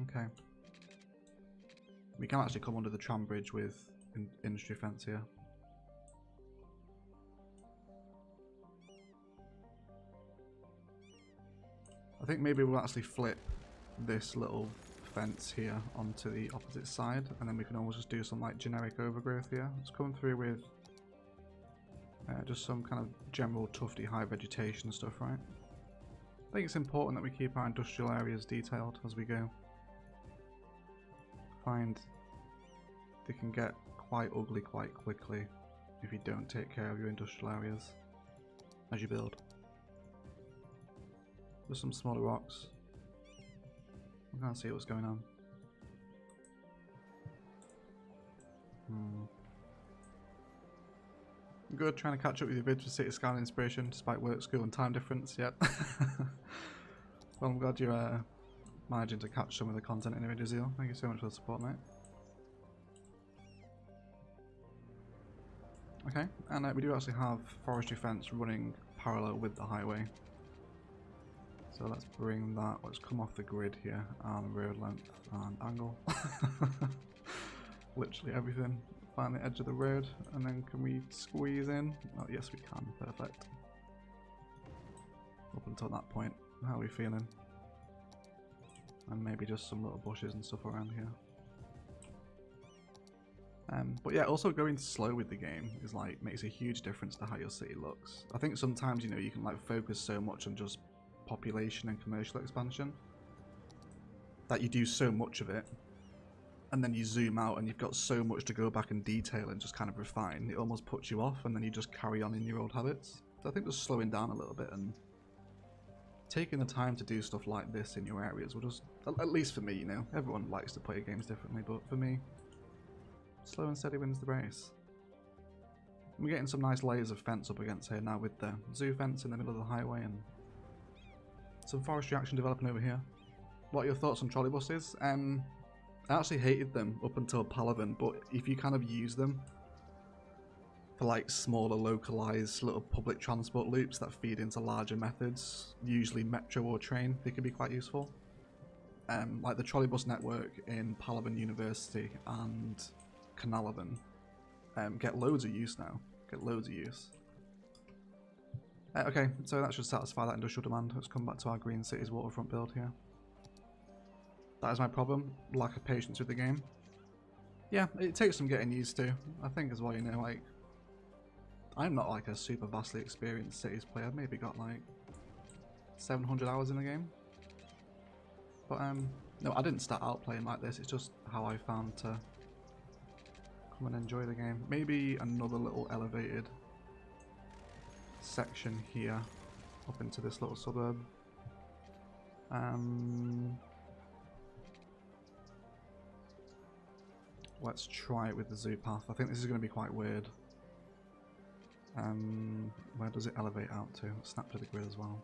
Okay. We can actually come under the tram bridge with industry fence here. I think maybe we'll actually flip this little fence here onto the opposite side, and then we can always just do some like generic overgrowth here. Let's come through with just some kind of general tufty high vegetation stuff, right? I think it's important that we keep our industrial areas detailed as we go. Find they can get quite ugly quite quickly if you don't take care of your industrial areas as you build. There's some smaller rocks. I can't see what's going on. Good, trying to catch up with your vids for City Skyline inspiration despite work, school and time difference, yep. Well, I'm glad you're managing to catch some of the content anyway, Jazeel. Thank you so much for the support, mate. Okay, and we do actually have forestry fence running parallel with the highway. So let's bring that, let's come off the grid here, road length and angle. Literally everything. Find the edge of the road, and then can we squeeze in? Oh yes we can, perfect. Up until that point, how are we feeling? And maybe just some little bushes and stuff around here. But yeah, also going slow with the game is like, makes a huge difference to how your city looks. I think sometimes, you know, you can like focus so much on just population and commercial expansion that you do so much of it, and then you zoom out and you've got so much to go back and detail and just kind of refine, it almost puts you off, and then you just carry on in your old habits. So I think just slowing down a little bit and taking the time to do stuff like this in your areas will just, at least for me, you know, everyone likes to play games differently, but for me, slow and steady wins the race. We're getting some nice layers of fence up against here now with the zoo fence in the middle of the highway and some forestry action developing over here. What are your thoughts on trolley buses? I actually hated them up until Palaven, but if you kind of use them for like smaller localized little public transport loops that feed into larger methods, usually metro or train, they can be quite useful. Like the trolley bus network in Palaven University and Canalavan get loads of use now. Get loads of use. Okay, so that should satisfy that industrial demand. Let's come back to our Green Cities waterfront build here. That is my problem. Lack of patience with the game. Yeah, it takes some getting used to. I think as well, you know, like, I'm not like a super vastly experienced Cities player. I've maybe got like 700 hours in the game. But no, I didn't start out playing like this. It's just how I found to come and enjoy the game. Maybe another little elevated section here up into this little suburb. Let's try it with the zoo path. I think this is going to be quite weird. Where does it elevate out to? Snap to the grid as well.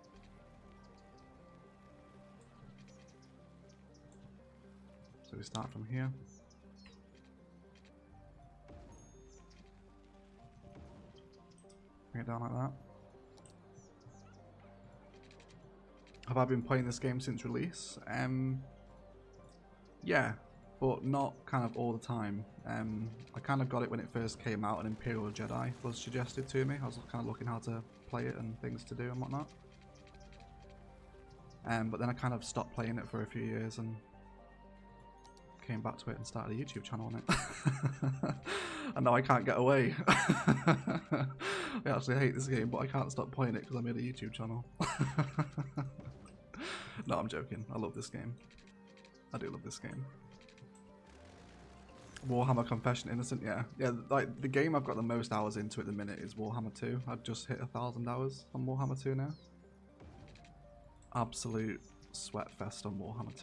So we start from here. Bring it down like that. Have I been playing this game since release? Yeah, but not kind of all the time. I kind of got it when it first came out and Imperial Jedi was suggested to me. I was kind of looking how to play it and things to do and whatnot. But then I kind of stopped playing it for a few years and came back to it and started a YouTube channel on it. And now I can't get away. I actually hate this game, but I can't stop playing it because I made a YouTube channel. No, I'm joking. I love this game. I do love this game. Warhammer Confession Innocent, yeah. Yeah, like, the game I've got the most hours into at the minute is Warhammer 2. I've just hit 1,000 hours on Warhammer 2 now. Absolute sweat fest on Warhammer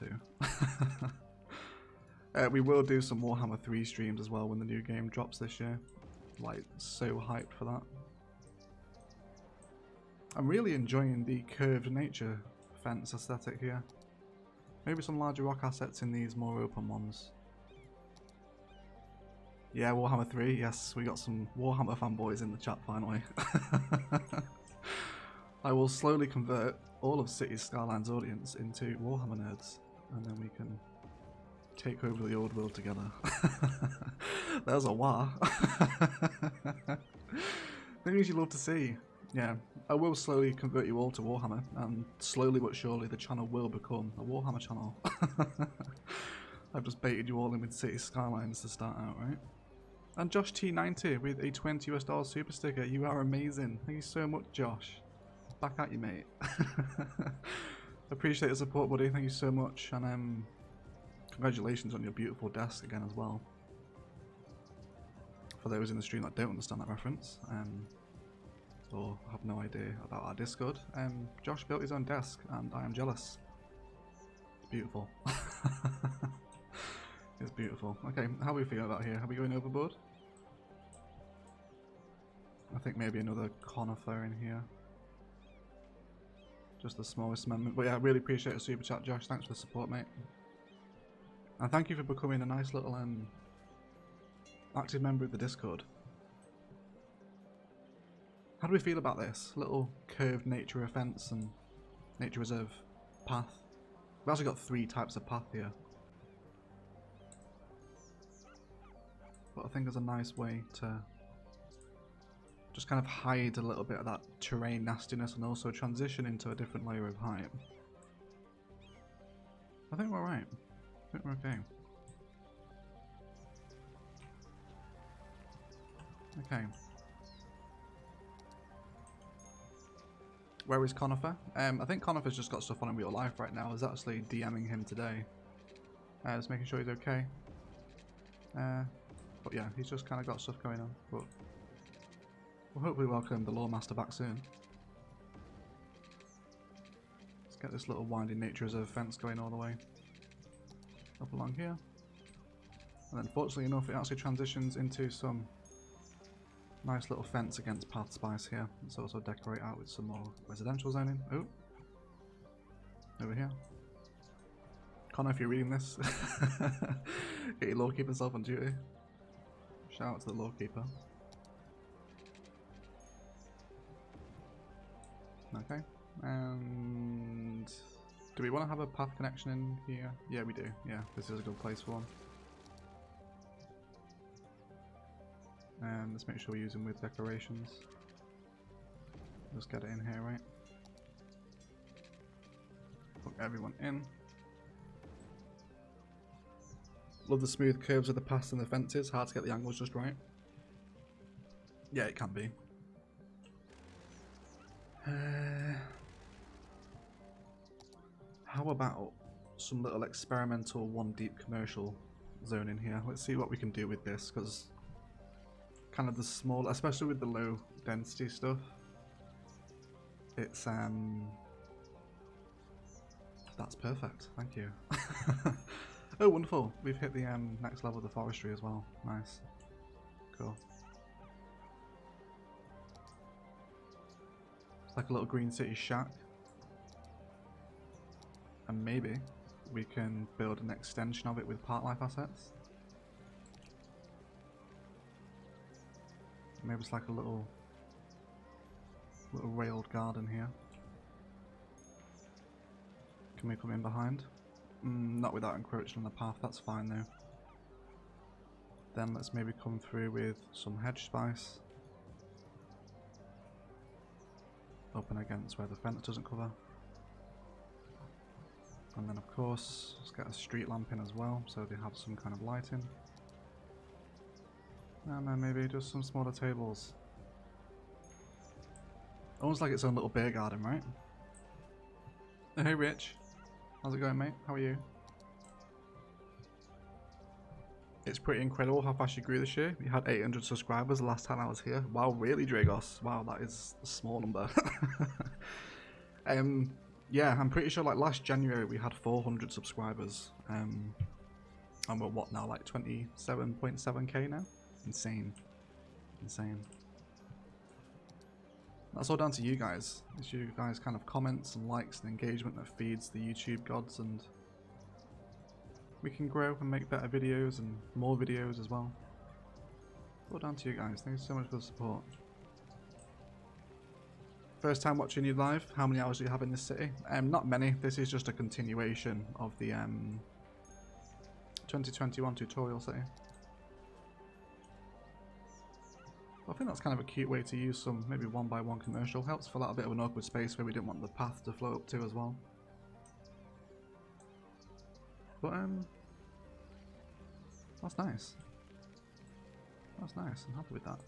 2. We will do some Warhammer 3 streams as well when the new game drops this year. Like, so hyped for that. I'm really enjoying the curved nature fence aesthetic here. Maybe some larger rock assets in these more open ones. Yeah, Warhammer 3, yes, we got some Warhammer fanboys in the chat finally. I will slowly convert all of Cities Skylines audience into Warhammer nerds, and then we can take over the old world together. There's a wah. Things you love to see. Yeah, I will slowly convert you all to Warhammer, and slowly but surely the channel will become a Warhammer channel. I've just baited you all in with Cities Skylines to start out, right? And Josh T90 with a $20 super sticker. You are amazing. Thank you so much, Josh. Back at you, mate. Appreciate the support, buddy. Thank you so much. And congratulations on your beautiful desk again as well. For those in the stream that don't understand that reference, or have no idea about our Discord, Josh built his own desk and I am jealous. It's beautiful. It's beautiful. Okay, how are we feeling about here? Are we going overboard? I think maybe another conifer in here. Just the smallest amendment. But yeah, I really appreciate the super chat, Josh. Thanks for the support, mate. And thank you for becoming a nice little active member of the Discord. How do we feel about this? Little curved nature fence and nature reserve path. We've actually got 3 types of path here. But I think there's a nice way to just kind of hide a little bit of that terrain nastiness and also transition into a different layer of height. I think we're alright. I think we're okay. Okay. Where is Conifer? I think Conifer's just got stuff on in real life right now. I was actually DMing him today. Just making sure he's okay. But yeah, he's just kind of got stuff going on. But we'll hopefully welcome the Lore Master back soon. Let's get this little winding nature reserve fence going all the way up along here. And then fortunately enough, it actually transitions into some nice little fence against path spice here. Let's also decorate out with some more residential zoning. Oh, over here. Connor, if you're reading this, get your lore keeper self on duty. Shout out to the lore keeper. Okay, and do we want to have a path connection in here? Yeah, we do. Yeah, this is a good place for one. And let's make sure we use them with decorations. Just get it in here, right? Put everyone in. Love the smooth curves of the paths and the fences. Hard to get the angles just right. Yeah, it can be. How about some little experimental one deep commercial zone in here? Let's see what we can do with this, because kind of the small, especially with the low density stuff, it's that's perfect. Thank you. Oh, wonderful. We've hit the next level of the forestry as well. Nice. Cool. It's like a little green city shack. And maybe we can build an extension of it with park life assets. Maybe it's like a little railed garden here. Can we come in behind? Not without encroaching on the path, that's fine though. Then let's maybe come through with some hedge spice. Open against where the fence doesn't cover. And then of course, let's get a street lamp in as well, so they have some kind of lighting. And then maybe just some smaller tables. Almost like its own little beer garden, right? Hey Rich, how's it going mate? How are you? It's pretty incredible how fast you grew this year. You had 800 subscribers the last time I was here. Wow, really Dragos? Wow, that is a small number. Yeah, I'm pretty sure like last January we had 400 subscribers. And we're what now, like 27.7k now? Insane. Insane. That's all down to you guys. It's you guys kind of comments and likes and engagement that feeds the YouTube gods, and we can grow and make better videos and more videos as well. It's all down to you guys. Thanks so much for the support. First time watching you live, how many hours do you have in this city? Not many. This is just a continuation of the 2021 tutorial city. I think that's kind of a cute way to use some maybe 1x1 commercial. Helps fill out a bit of an awkward space where we didn't want the path to flow up to as well. But that's nice. That's nice. I'm happy with that.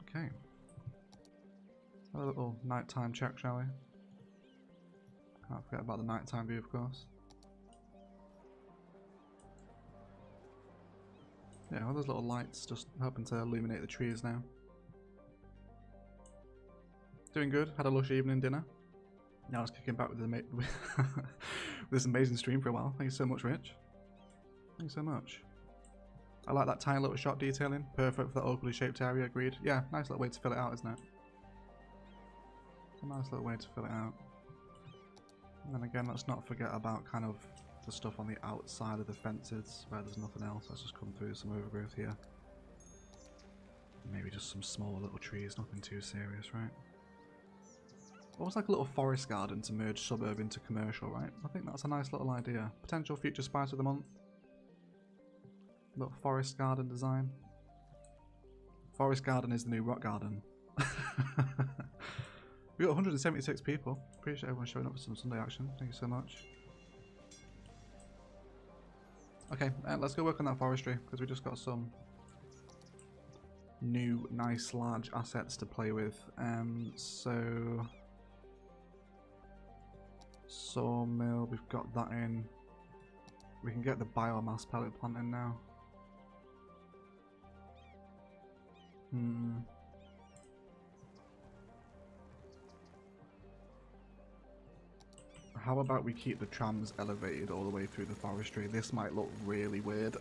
Okay. Let's have a little nighttime check, shall we? Can't forget about the nighttime view, of course. Yeah, all those little lights just helping to illuminate the trees now. Doing good. Had a lush evening dinner. Now I was kicking back with, with this amazing stream for a while. Thank you so much, Rich. Thanks so much. I like that tiny little shot detailing. Perfect for that awkwardly shaped area, agreed. Yeah, nice little way to fill it out, isn't it? It's a nice little way to fill it out. And then again, let's not forget about kind of the stuff on the outside of the fences where there's nothing else. Let's just come through some overgrowth here. Maybe just some small little trees, nothing too serious, right? Almost like a little forest garden to merge suburb into commercial, right? I think that's a nice little idea. Potential future spice of the month. Little forest garden design. Forest garden is the new rock garden. We got 176 people. Appreciate everyone showing up for some Sunday action. Thank you so much. Okay, let's go work on that forestry, because we just got some new, nice, large assets to play with. So sawmill, we've got that in. We can get the biomass pellet plant in now. How about we keep the trams elevated all the way through the forestry? This might look really weird.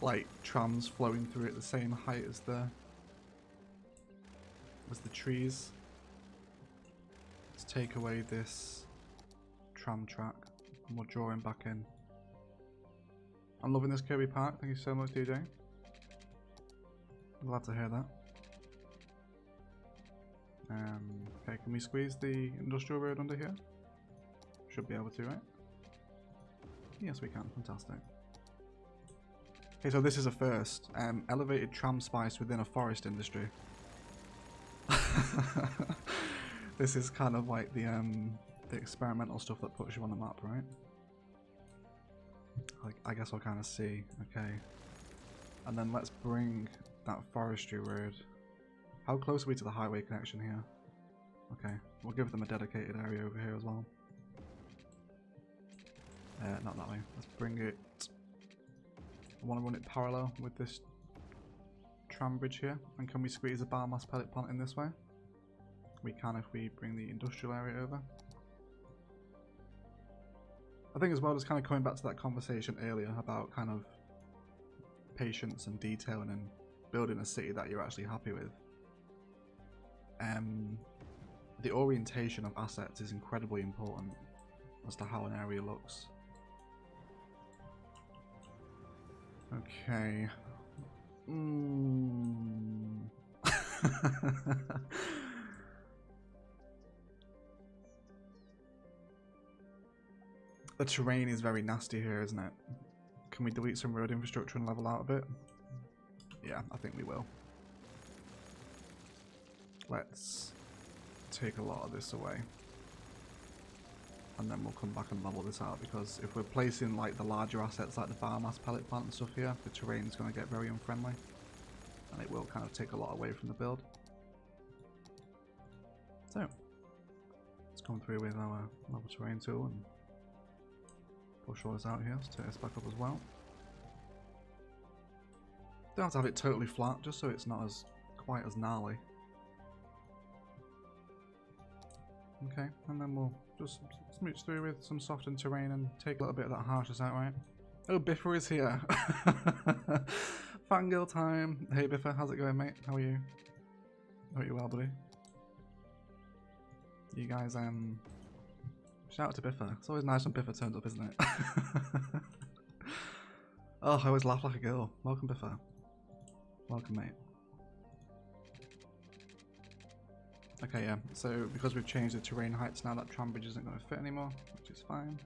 Like trams flowing through at the same height as the trees. Let's take away this tram track and we'll draw him back in. I'm loving this Kirby Park. Thank you so much, DJ. I'm glad to hear that. Okay, can we squeeze the industrial road under here? Should be able to, right? Yes, we can. Fantastic. Okay, so this is a first. Elevated tram spice within a forest industry. This is kind of like the the experimental stuff that puts you on the map, right? I guess I'll kind of see. Okay. And then let's bring that forestry road. How close are we to the highway connection here? Okay, we'll give them a dedicated area over here as well. Not that way. Let's bring it... I want to run it parallel with this tram bridge here. And can we squeeze a biomass pellet plant in this way? We can if we bring the industrial area over. I think as well, just kind of coming back to that conversation earlier about kind of patience and detailing and building a city that you're actually happy with. The orientation of assets is incredibly important as to how an area looks. Okay. The terrain is very nasty here, isn't it? Can we delete some road infrastructure and level out a bit? Yeah, I think we will. Let's take a lot of this away. And then we'll come back and level this out, because if we're placing like the larger assets like the biomass pellet plant and stuff here, the terrain is going to get very unfriendly. And it will kind of take a lot away from the build. So, let's come through with our level terrain tool and push all this out here to take this back up as well. Don't have to have it totally flat, just so it's not as quite as gnarly. Okay, and then we'll just smooch through with some softened terrain and take a little bit of that harshness out, right? Oh, Biffa is here! Fangirl time! Hey Biffa, how's it going, mate? How are you? Hope you're well, buddy. You guys, shout out to Biffa. It's always nice when Biffa turns up, isn't it? Oh, I always laugh like a girl. Welcome, Biffa. Welcome, mate. Okay, yeah, so because we've changed the terrain heights now, that tram bridge isn't going to fit anymore, which is fine.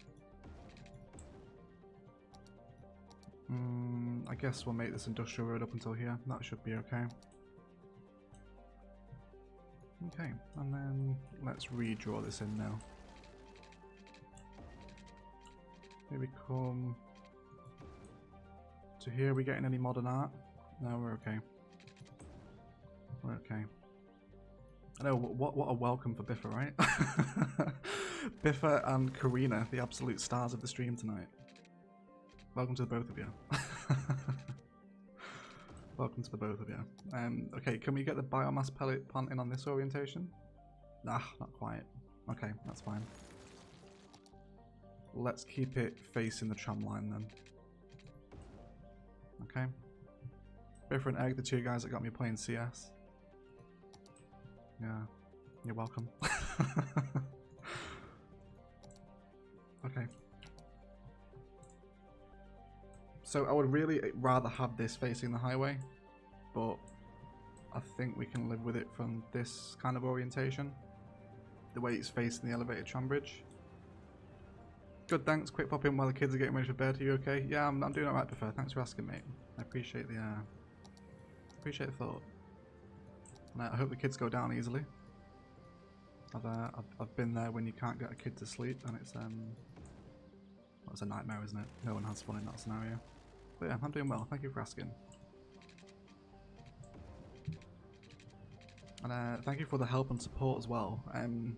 I guess we'll make this industrial road up until here. That should be okay. Okay, and then let's redraw this in now. Maybe come to here. Are we getting any modern art? No, we're okay. We're okay. I know, what a welcome for Biffa, right? Biffa and Karina, the absolute stars of the stream tonight. Welcome to the both of you. Welcome to the both of you. Okay, can we get the biomass pellet plant in on this orientation? Nah, not quite. Okay, that's fine. Let's keep it facing the tram line then. Okay. Biffa and Egg, the two guys that got me playing CS. Yeah, you're welcome. Okay. So I would really rather have this facing the highway, but I think we can live with it from this kind of orientation. The way it's facing the elevated tram bridge. Good, thanks. Quick pop in while the kids are getting ready for bed. Are you okay? Yeah, I'm doing alright, Biffa. Thanks for asking, mate. I appreciate the thought. And I hope the kids go down easily. I've been there when you can't get a kid to sleep, and it's a nightmare, isn't it? No one has fun in that scenario. But yeah, I'm doing well. Thank you for asking. And thank you for the help and support as well. I'm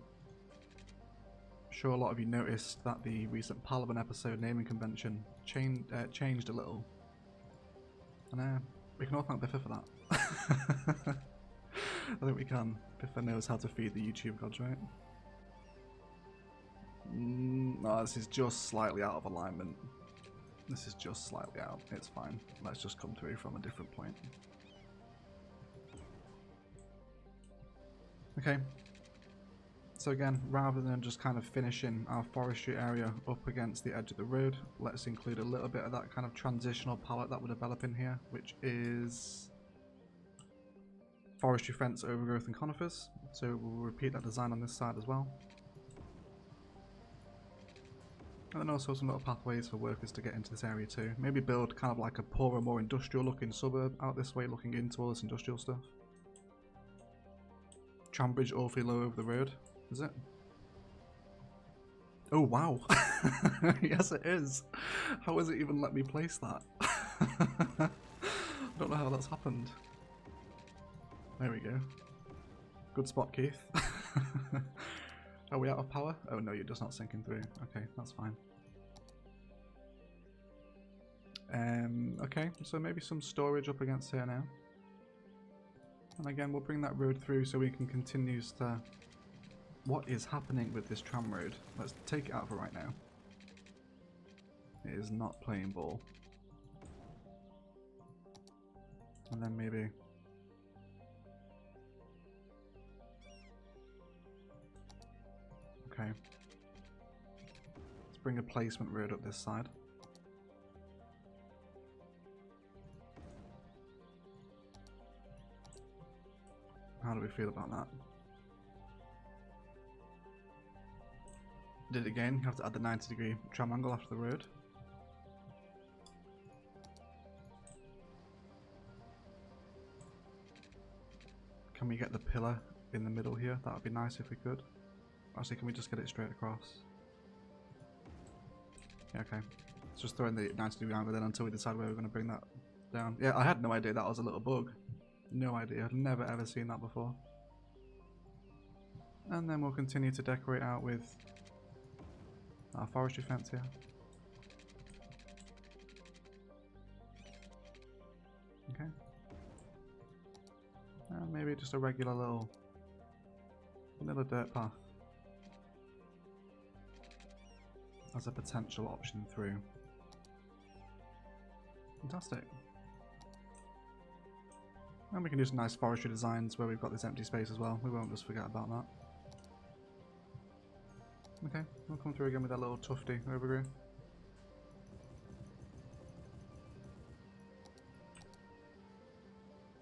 sure a lot of you noticed that the recent Palavan episode naming convention changed a little. And we can all thank Biffa for that. I think we can. Biffa knows how to feed the YouTube gods, right? No, this is just slightly out of alignment. This is just slightly out. It's fine. Let's just come through from a different point. Okay. So again, rather than just kind of finishing our forestry area up against the edge of the road, let's include a little bit of that kind of transitional palette that we're developing here, which is forestry fence, overgrowth and conifers. So we'll repeat that design on this side as well. And then also some little pathways for workers to get into this area too. Maybe build kind of like a poorer, more industrial looking suburb out this way, looking into all this industrial stuff. Tram bridge awfully low over the road, is it? Oh wow. Yes it is. How has it even let me place that? I don't know how that's happened. There we go. Good spot, Keith. Are we out of power? Oh no, you're just not sinking through. Okay, that's fine. Okay, so maybe some storage up against here now. And again, we'll bring that road through so we can continue to... What is happening with this tram road? Let's take it out for right now. It is not playing ball. And then maybe... Okay. Let's bring a placement road up this side. How do we feel about that? Did it again. You have to add the 90-degree tram angle after the road. Can we get the pillar in the middle here? That would be nice if we could. Actually, can we just get it straight across? Yeah, okay. Let's just throw in the 90-degree angle then until we decide where we're going to bring that down. Yeah, I had no idea that was a little bug. No idea. I've never ever seen that before. And then we'll continue to decorate out with our forestry fence here. Okay. And maybe just a regular little vanilla dirt path as a potential option through. Fantastic. And we can do some nice forestry designs where we've got this empty space as well. We won't just forget about that. Okay, we'll come through again with that little tufty overgrowth.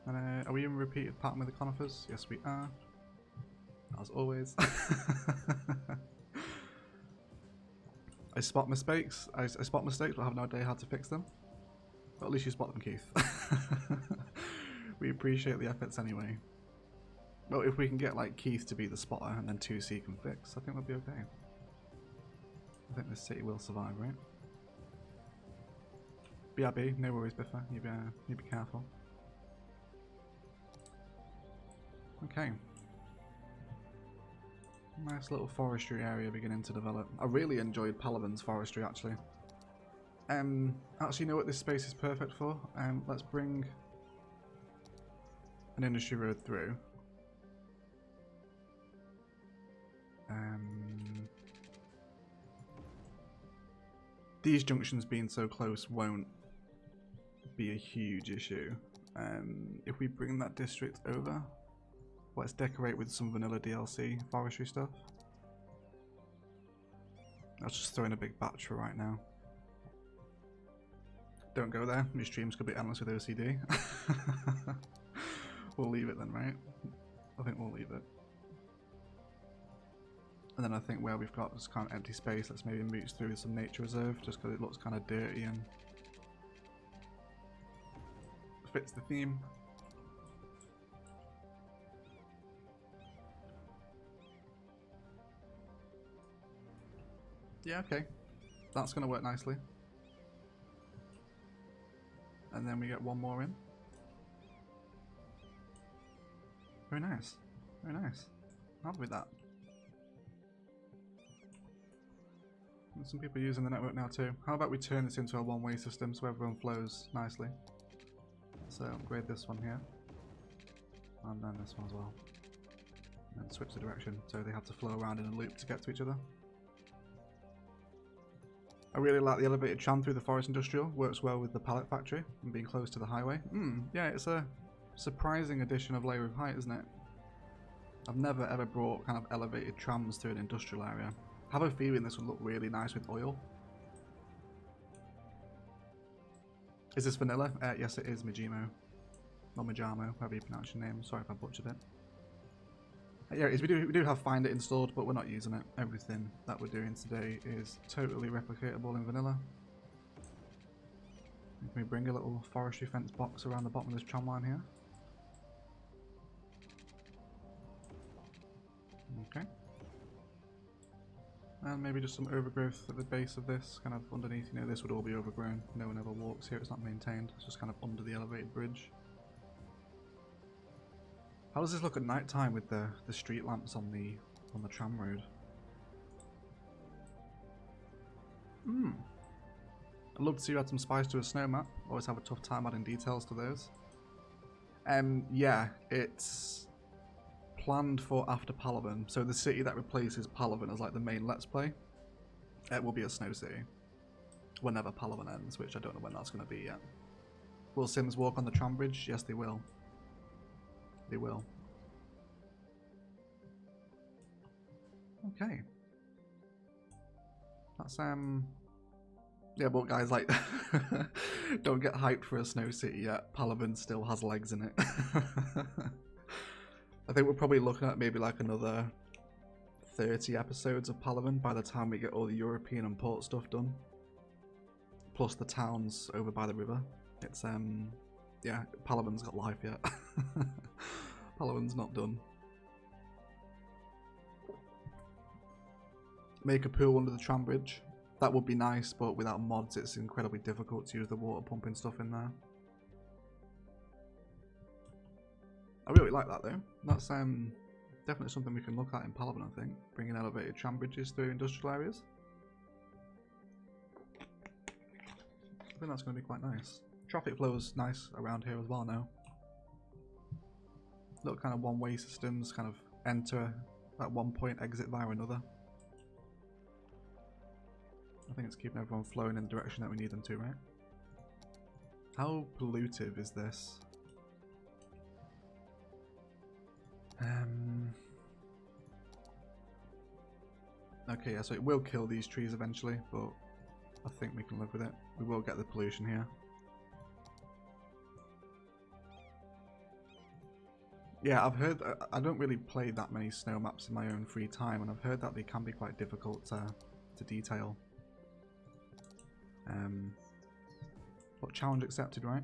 And are we in a repeated pattern with the conifers? Yes, we are. As always. I spot mistakes. I spot mistakes, but I have no idea how to fix them. But at least you spot them, Keith. We appreciate the efforts anyway. Well, if we can get like Keith to be the spotter and then 2C can fix, I think we'll be okay. I think this city will survive, right? BRB, no worries, Biffa. You be careful. Okay. Nice little forestry area beginning to develop. I really enjoyed Palaven's forestry, actually. Actually, you know what this space is perfect for? Let's bring an industry road through. These junctions being so close won't be a huge issue. If we bring that district over, let's decorate with some vanilla DLC forestry stuff. I'll just throw in a big batch for right now. Don't go there, your streams could be endless with OCD. We'll leave it then, right? I think we'll leave it. And then I think where we've got this kind of empty space, let's maybe mooch through some nature reserve, just because it looks kind of dirty and fits the theme. Yeah, okay. That's going to work nicely. And then we get one more in. Very nice. Very nice. Happy with that. And some people are using the network now too. How about we turn this into a one-way system so everyone flows nicely. So upgrade this one here. And then this one as well. And then switch the direction so they have to flow around in a loop to get to each other. I really like the elevated tram through the forest industrial. Works well with the pallet factory and being close to the highway. Yeah, it's a surprising addition of layer of height, isn't it? I've never ever brought kind of elevated trams through an industrial area. I have a feeling this would look really nice with oil. Is this vanilla? Yes, it is, Majimo. Or Majamo, however you pronounce your name. Sorry if I butchered it. Yeah, we do have Finder installed, but we're not using it. Everything that we're doing today is totally replicatable in vanilla. Can we bring a little forestry fence box around the bottom of this tram line here? Okay. And maybe just some overgrowth at the base of this, kind of underneath. You know, this would all be overgrown. No one ever walks here, it's not maintained. It's just kind of under the elevated bridge. How does this look at night time with the street lamps on the tram road? I'd love to see you add some spice to a snow map. Always have a tough time adding details to those. Yeah, it's planned for after Palaven. So the city that replaces Palaven as like the main Let's Play, it will be a snow city. Whenever Palaven ends, which I don't know when that's going to be yet. Will Sims walk on the tram bridge? Yes, they will. They will. Okay. That's yeah, but guys, like, don't get hyped for a snow city yet. Palaven still has legs in it. I think we're probably looking at maybe like another 30 episodes of Palaven by the time we get all the European and port stuff done. Plus the towns over by the river. It's yeah, Palaven's got life yet. Palaven's not done. Make a pool under the tram bridge. That would be nice, but without mods it's incredibly difficult to use the water pumping stuff in there. I really like that though. That's definitely something we can look at in Palaven, I think. Bringing elevated tram bridges through industrial areas. I think that's going to be quite nice. Traffic flow is nice around here as well now. Little kind of one-way systems, kind of enter at one point, exit via another. I think it's keeping everyone flowing in the direction that we need them to, right? How pollutive is this? Okay, yeah, so it will kill these trees eventually, but I think we can live with it. We will get the pollution here. Yeah, I've heard, I don't really play that many snow maps in my own free time, and I've heard that they can be quite difficult to detail. But challenge accepted, right?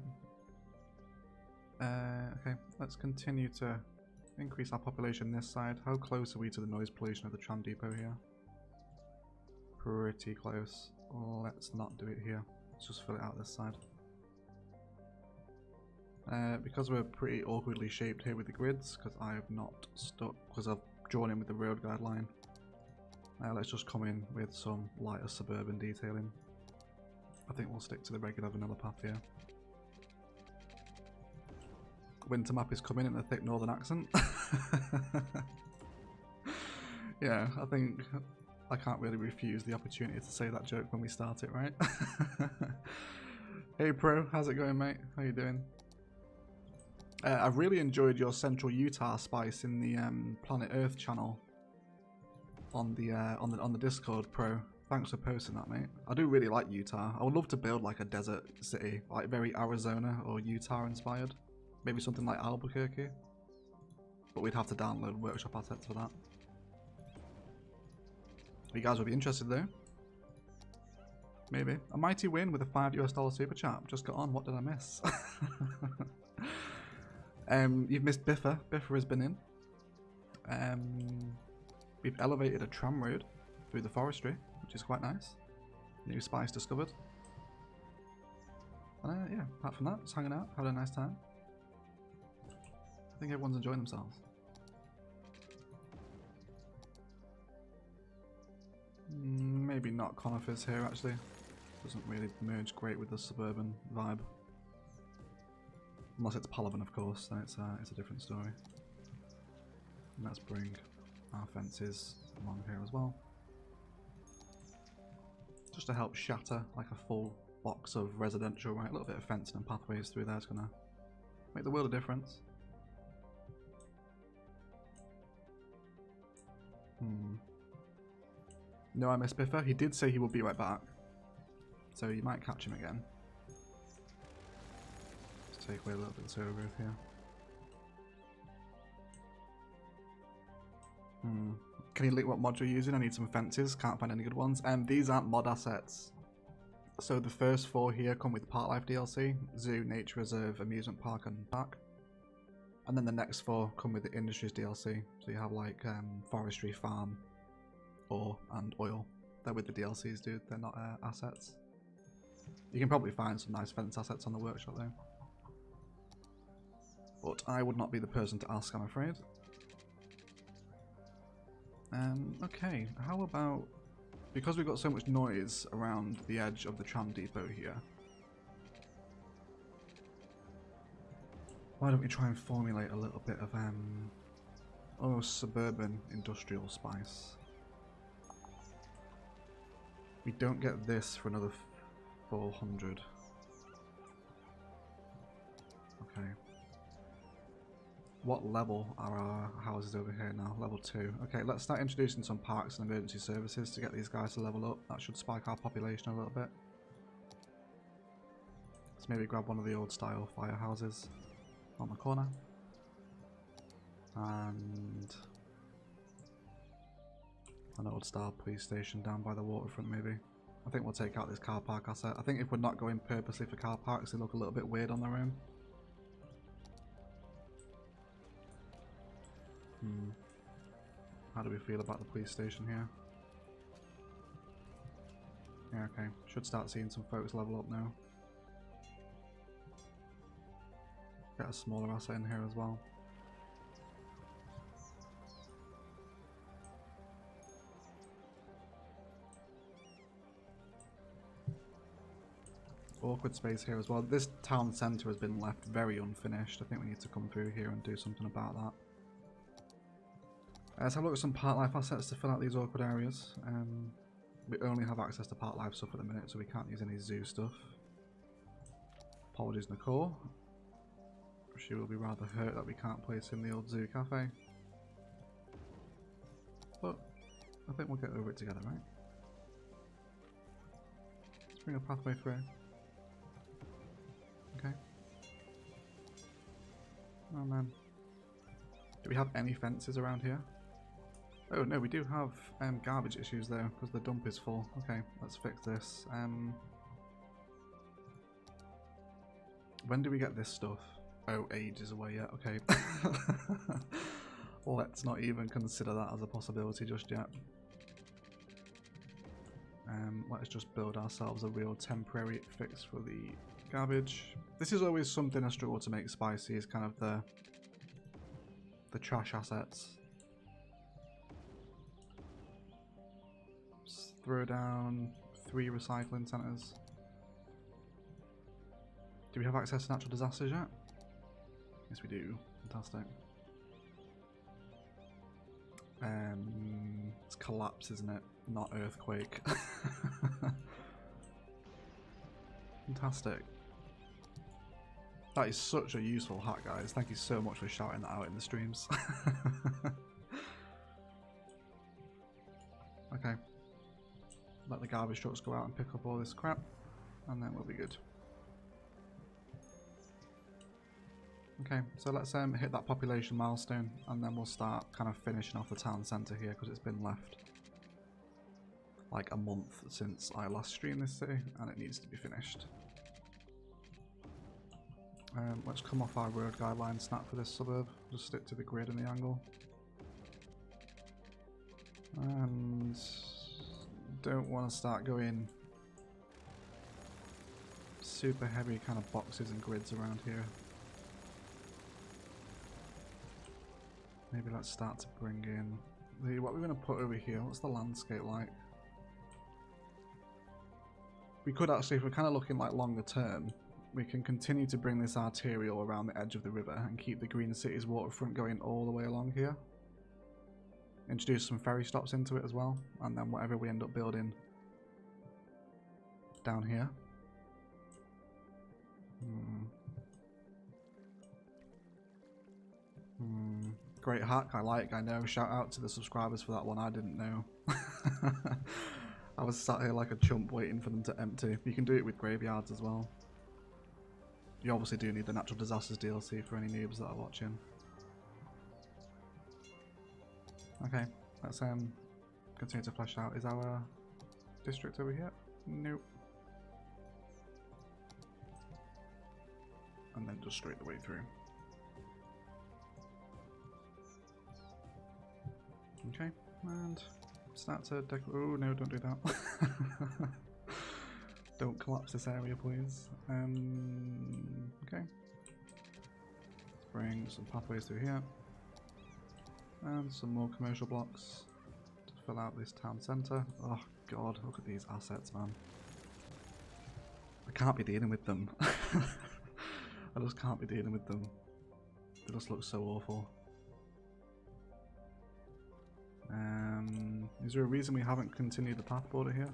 Okay, let's continue to increase our population this side. How close are we to the noise pollution of the tram depot here? Pretty close. Let's not do it here. Let's just fill it out this side. Because we're pretty awkwardly shaped here with the grids, because I have not stuck, because I've drawn in with the road guideline. Let's just come in with some lighter suburban detailing. I think we'll stick to the regular vanilla path here. Winter map is coming in a thick northern accent. Yeah, I think I can't really refuse the opportunity to say that joke when we start it, right? Hey Pro, how's it going, mate? How you doing? I've really enjoyed your Central Utah spice in the Planet Earth channel on the Discord, Pro. Thanks for posting that, mate. I do really like Utah. I would love to build like a desert city, like very Arizona or Utah inspired. Maybe something like Albuquerque. But we'd have to download workshop assets for that. You guys would be interested though. Maybe. A mighty win with a $5 US super chat. Just got on. What did I miss? You've missed Biffa. Biffa has been in. We've elevated a tram road through the forestry, which is quite nice. New spice discovered. Yeah, apart from that, just hanging out, having a nice time. I think everyone's enjoying themselves. Maybe not conifers here actually. Doesn't really merge great with the suburban vibe. Unless it's Palaven, of course, then it's a different story. And let's bring our fences along here as well. Just to help shatter like a full box of residential, right? A little bit of fencing and pathways through there is going to make the world of difference. No, I miss Biffa. He did say he will be right back. So you might catch him again. Let's take away a little bit of overgrowth here. Can you link what mod you're using? I need some fences. Can't find any good ones. These aren't mod assets. So the first 4 here come with Park Life DLC, Zoo, Nature Reserve, Amusement Park and Park. And then the next 4 come with the Industries DLC. So you have like Forestry, Farm, ore and oil. They're with the DLCs, dude. They're not assets. You can probably find some nice fence assets on the workshop though. But I would not be the person to ask, I'm afraid. Okay, how about... Because we've got so much noise around the edge of the tram depot here, why don't we try and formulate a little bit of almost suburban industrial spice. We don't get this for another 400. Okay. What level are our houses over here now? Level 2. Okay, let's start introducing some parks and emergency services to get these guys to level up. That should spike our population a little bit. Let's maybe grab one of the old style firehouses on the corner. And an old style police station down by the waterfront maybe. I think we'll take out this car park asset. I think if we're not going purposely for car parks, they look a little bit weird on their own. How do we feel about the police station here? Yeah, okay. Should start seeing some folks level up now. Get a smaller asset in here as well. Awkward space here as well. This town centre has been left very unfinished. I think we need to come through here and do something about that. Let's have a look at some park life assets to fill out these awkward areas. We only have access to park life stuff at the minute, so we can't use any zoo stuff. Apologies, Nicole. She will be rather hurt that we can't place in the old zoo cafe. But I think we'll get over it together, right? Let's bring a pathway through. Okay. Oh man. Do we have any fences around here? Oh no, we do have garbage issues though, because the dump is full. Okay, let's fix this. When do we get this stuff? Oh, ages away yet, okay. Let's not even consider that as a possibility just yet. Let's just build ourselves a real temporary fix for the garbage. This is always something I struggle to make spicy, is kind of the trash assets. Let's throw down 3 recycling centres. Do we have access to natural disasters yet? Yes we do. Fantastic. It's collapse, isn't it? Not earthquake. Fantastic. That is such a useful hack, guys. Thank you so much for shouting that out in the streams. Okay. Let the garbage trucks go out and pick up all this crap, and then we'll be good. Okay, so let's hit that population milestone, and then we'll start kind of finishing off the town centre here, because it's been left like a month since I last streamed this city, and it needs to be finished. Let's come off our road guideline snap for this suburb, just stick to the grid and the angle. And don't want to start going super heavy kind of boxes and grids around here. Maybe let's start to bring in what we're going to put over here. What's the landscape like? We could actually, if we're kind of looking like longer term, we can continue to bring this arterial around the edge of the river and keep the Green City's waterfront going all the way along here. Introduce some ferry stops into it as well, and then whatever we end up building down here. Great hack, I know. Shout out to the subscribers for that one, I didn't know. I was sat here like a chump waiting for them to empty. You can do it with graveyards as well. You obviously do need the Natural Disasters DLC for any noobs that are watching. Okay, let's continue to flesh out. Is our district over here? Nope. And then just straight the way through. Okay, and start to decorate. Oh no, don't do that. Don't collapse this area, please. Okay. Let's bring some pathways through here. And some more commercial blocks to fill out this town centre. Oh god, look at these assets, man. I can't be dealing with them. I just can't be dealing with them. They just look so awful. Is there a reason we haven't continued the path border here?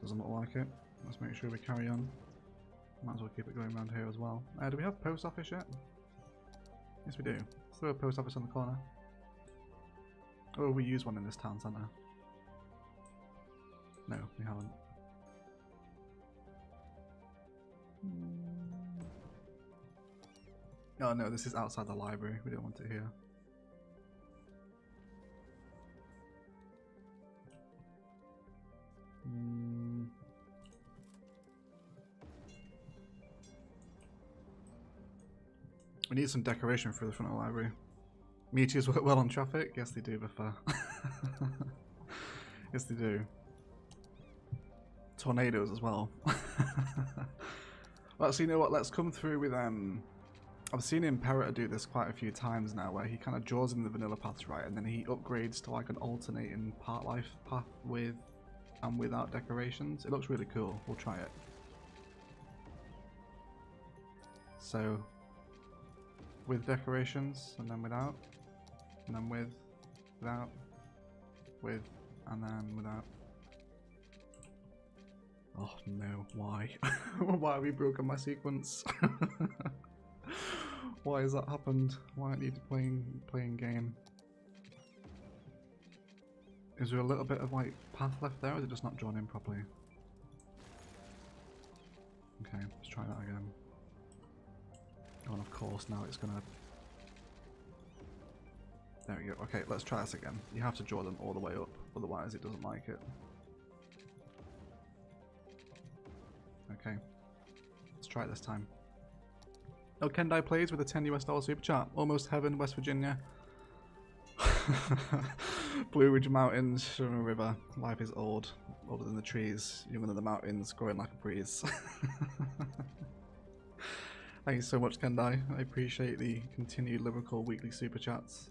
Doesn't look like it. Let's make sure we carry on. Might as well keep it going around here as well. Do we have post office yet? Yes we do. Let's throw a post office on the corner. Oh, we use one in this town centre. No, we haven't. Oh no, this is outside the library. We don't want it here. We need some decoration for the front of the library. Meteors work well on traffic? Yes they do, Buffer. Yes they do. Tornadoes as well. Well, so you know what, let's come through with I've seen Imperator do this quite a few times now, where he kind of draws in the vanilla paths right, and then he upgrades to like an alternating part life path with and without decorations. It looks really cool. We'll try it. So with decorations, and then without, and then with, without, with, and then without. Oh no, why? Why have we broken my sequence? Why has that happened? Why I need to playing game? Is there a little bit of like path left there, or is it just not drawn in properly? Okay, let's try that again. Oh, and of course now it's gonna... There we go. Okay, let's try this again. You have to draw them all the way up, otherwise it doesn't like it. Okay, let's try it this time. Oh, Kendai plays with a $10 US super chat. Almost heaven, West Virginia. Blue Ridge Mountains, Sherman River. Life is old, older than the trees, younger than the mountains, growing like a breeze. Thank you so much, Kendai. I appreciate the continued lyrical weekly super chats.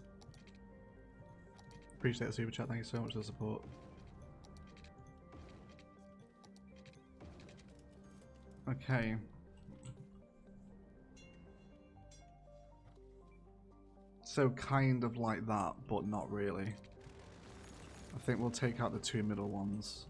Appreciate the super chat. Thank you so much for the support. Okay. So kind of like that, but not really. I think we'll take out the two middle ones.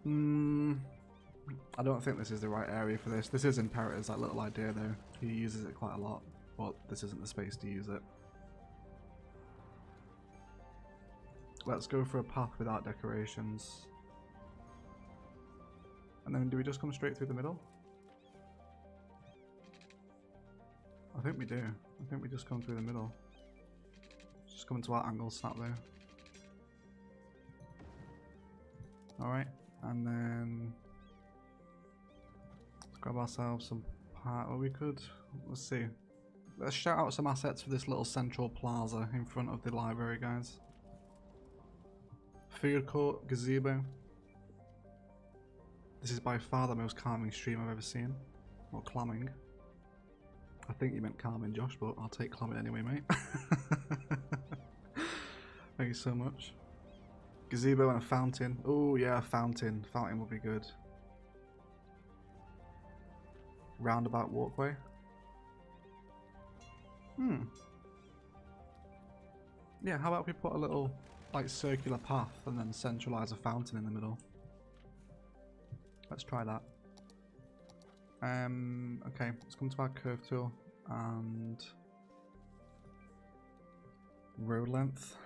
I don't think this is the right area for this. This is Imperator's that little idea though. He uses it quite a lot, but this isn't the space to use it. Let's go for a path without decorations. And then do we just come straight through the middle? I think we do. I think we just come through the middle. Just come into our angle snap there. Alright, and then let's grab ourselves some part. Well, we could, let's see. Let's shout out some assets for this little central plaza in front of the library, guys. Food court, gazebo. This is by far the most calming stream I've ever seen. Or clamming. I think you meant calming, Josh, but I'll take clamming anyway, mate. Thank you so much. Gazebo and a fountain. Oh yeah, a fountain. Fountain would be good. Roundabout walkway. Yeah, how about we put a little like circular path and then centralize a fountain in the middle. Let's try that. Okay, let's come to our curve tool and road length.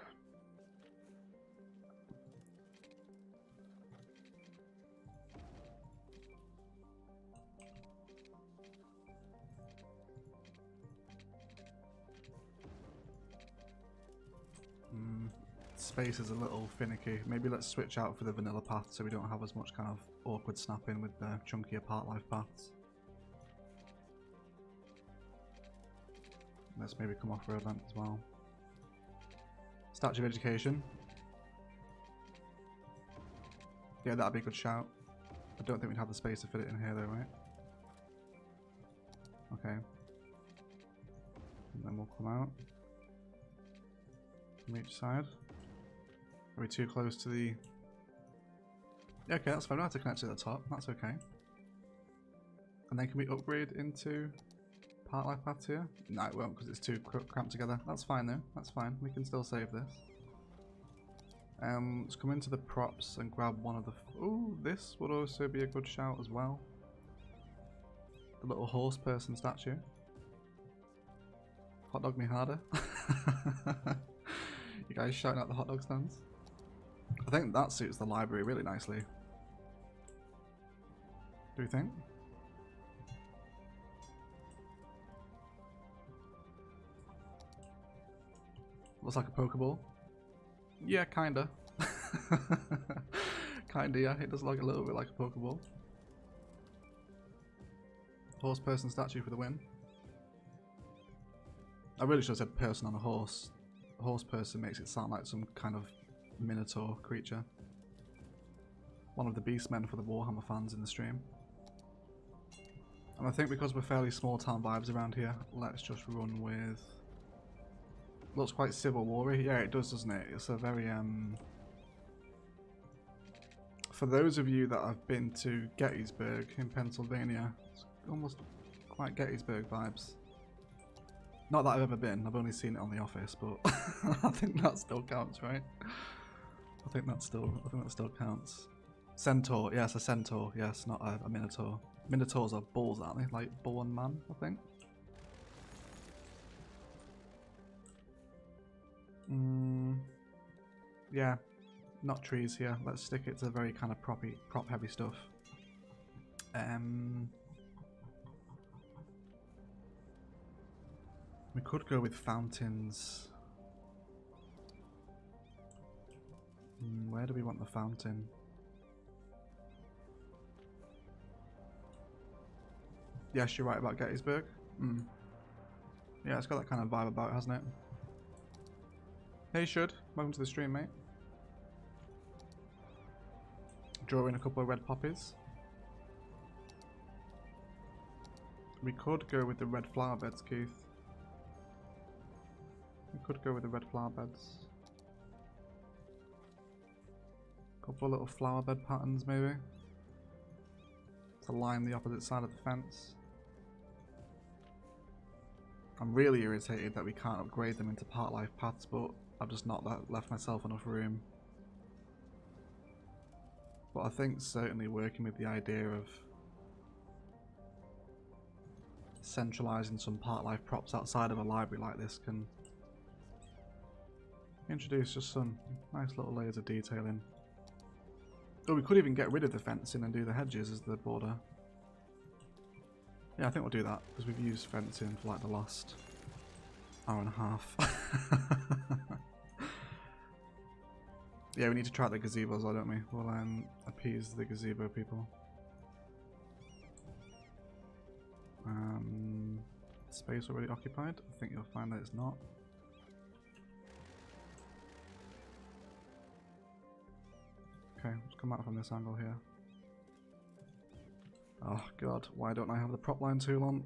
Space is a little finicky. Maybe let's switch out for the vanilla path so we don't have as much kind of awkward snapping with the chunkier part life paths. Let's maybe come off road length as well. Statue of Education. Yeah, that'd be a good shout. I don't think we'd have the space to fit it in here though, right? Okay. And then we'll come out. From each side. Are we too close to the... Yeah, okay, that's fine. We don't have to connect to the top. That's okay. And then can we upgrade into Park Life paths here? No, it won't because it's too cramped together. That's fine though. That's fine. We can still save this. Let's come into the props and grab one of the... Ooh, this would also be a good shout as well. The little horse person statue. Hot dog me harder. You guys shouting out the hot dog stands? I think that suits the library really nicely. Do you think? Looks like a Pokeball. Yeah, kinda. Kinda, yeah. It does look a little bit like a Pokeball. Horse person statue for the win. I really should have said person on a horse. Horse person makes it sound like some kind of minotaur creature. One of the beastmen for the Warhammer fans in the stream. And I think because we're fairly small town vibes around here, let's just run with... Looks quite Civil War-y. Yeah, it does, doesn't it? It's a very... For those of you that have been to Gettysburg in Pennsylvania, it's almost quite Gettysburg vibes. Not that I've ever been, I've only seen it on The Office, but I think that still counts, right? I think that still counts. Centaur, yes, a centaur, yes, not a minotaur. Minotaurs are bulls, aren't they? Like bull and man, I think. Yeah, not trees here. Let's stick it to very kind of prop heavy stuff. We could go with fountains. Where do we want the fountain? Yes, you're right about Gettysburg. Yeah, it's got that kind of vibe about it, hasn't it? Hey, Shud. Welcome to the stream, mate. Draw in a couple of red poppies. We could go with the red flower beds, Keith. We could go with the red flower beds. Couple of little flower bed patterns, maybe. To line the opposite side of the fence. I'm really irritated that we can't upgrade them into Park Life paths, but I've just not left myself enough room. But I think certainly working with the idea of centralising some Park Life props outside of a library like this can introduce just some nice little layers of detailing. Oh, we could even get rid of the fencing and do the hedges as the border. Yeah, I think we'll do that, because we've used fencing for like the last hour and a half. Yeah, we need to try the gazebos, don't we? We'll appease the gazebo people. Space already occupied? I think you'll find that it's not. Okay, let's come out from this angle here. Oh god, why don't I have the prop line tool on?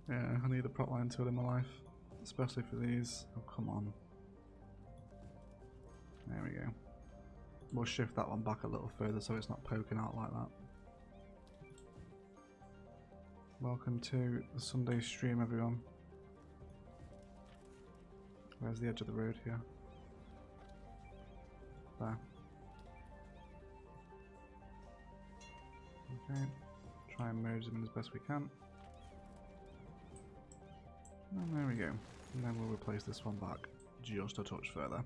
Yeah, I need a prop line tool in my life. Especially for these. Oh, come on. There we go. We'll shift that one back a little further so it's not poking out like that. Welcome to the Sunday stream, everyone. Where's the edge of the road here? There. Okay, try and merge them in as best we can. And there we go. And then we'll replace this one back just a touch further.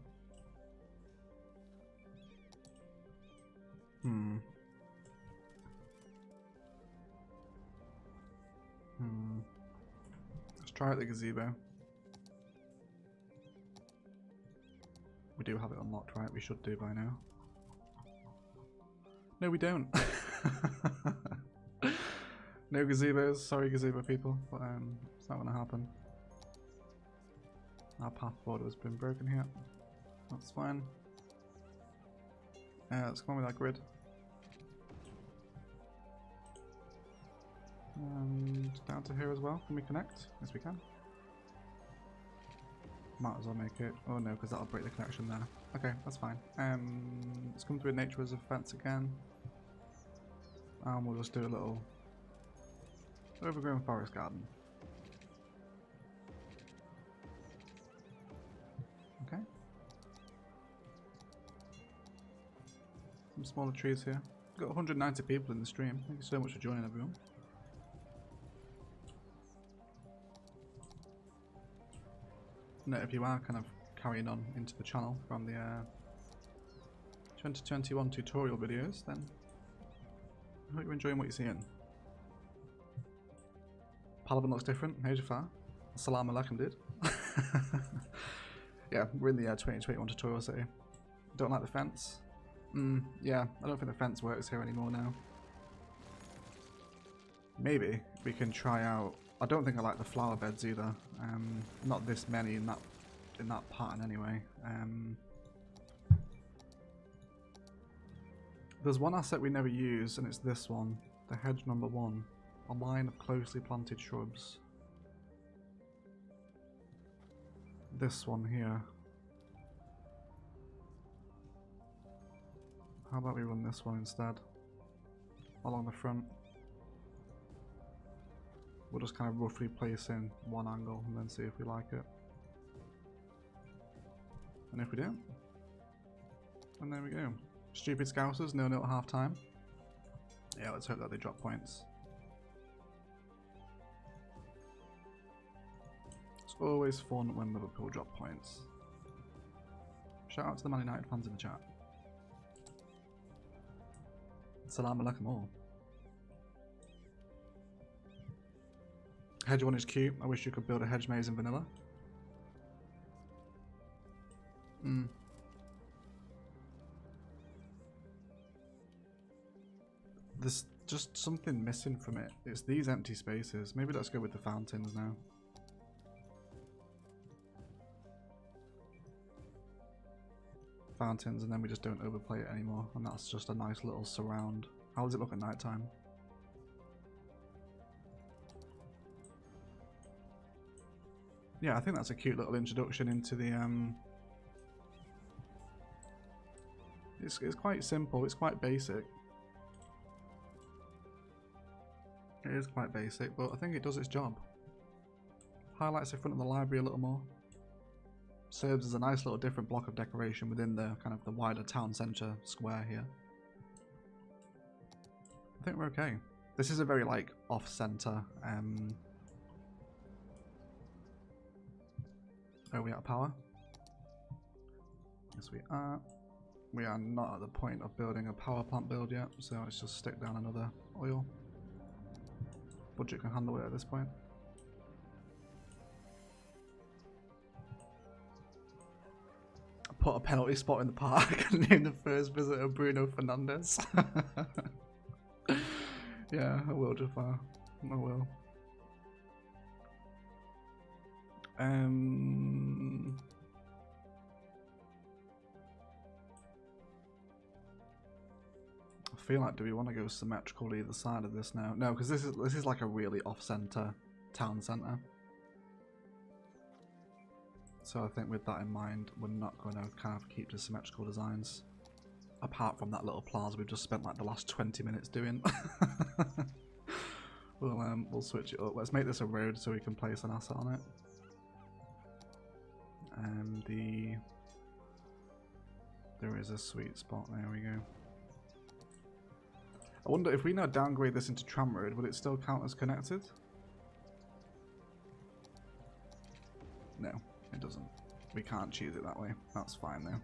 Let's try out the gazebo. We do have it unlocked, right? We should do by now. No, we don't. No gazebos. Sorry, gazebo people. But It's not going to happen. Our path border has been broken here. That's fine. Let's go on with our grid. And down to here as well. Can we connect? Yes, we can. Might as well make it. Oh no, because that'll break the connection there. Okay, that's fine. Let's come through nature as a fence again. And we'll just do a little overgrown forest garden. Okay. Some smaller trees here. Got 190 people in the stream. Thank you so much for joining, everyone. No, if you are kind of carrying on into the channel from the 2021 tutorial videos, then I hope you're enjoying what you're seeing. Palavan looks different. Hey Jafar. Assalamu alaikum, dude. Yeah, we're in the 2021 tutorial city. Don't like the fence? Yeah, I don't think the fence works here anymore now. Maybe we can try out. I don't think I like the flower beds either. Not this many in that pattern anyway. There's one asset we never use, and it's this one, the hedge number 1, a line of closely planted shrubs. This one here. How about we run this one instead, along the front. We'll just kind of roughly place in one angle and then see if we like it. And if we do, and there we go. Stupid Scousers, no at half time. Yeah, let's hope that they drop points. It's always fun when Liverpool drop points. Shout out to the Man United fans in the chat. Salam alaikum all. Hedge 1 is cute. I wish you could build a hedge maze in vanilla. There's just something missing from it. It's these empty spaces. Maybe let's go with the fountains now. Fountains, and then we just don't overplay it anymore. And that's just a nice little surround. How does it look at night time? Yeah, I think that's a cute little introduction into the It's quite simple, it's quite basic. It is quite basic, but I think it does its job. Highlights the front of the library a little more. Serves as a nice little different block of decoration within the kind of the wider town centre square here. I think we're okay. This is a very like off-centre. Are we out of power? Yes, we are. We are not at the point of building a power plant build yet, so let's just stick down another oil. Budget can handle it at this point. Put a penalty spot in the park and name the first visitor Bruno Fernandes. Yeah, I will, Jafar. I will. I feel like, do we want to go symmetrical either side of this now? No, because this is like a really off-center town center. So I think with that in mind, we're not going to kind of keep the symmetrical designs. Apart from that little plaza we've just spent like the last 20 minutes doing. We'll switch it up. Let's make this a road so we can place an asset on it. And there is a sweet spot. There we go. I wonder if we now downgrade this into tram road, would it still count as connected? No, it doesn't. We can't choose it that way. That's fine though.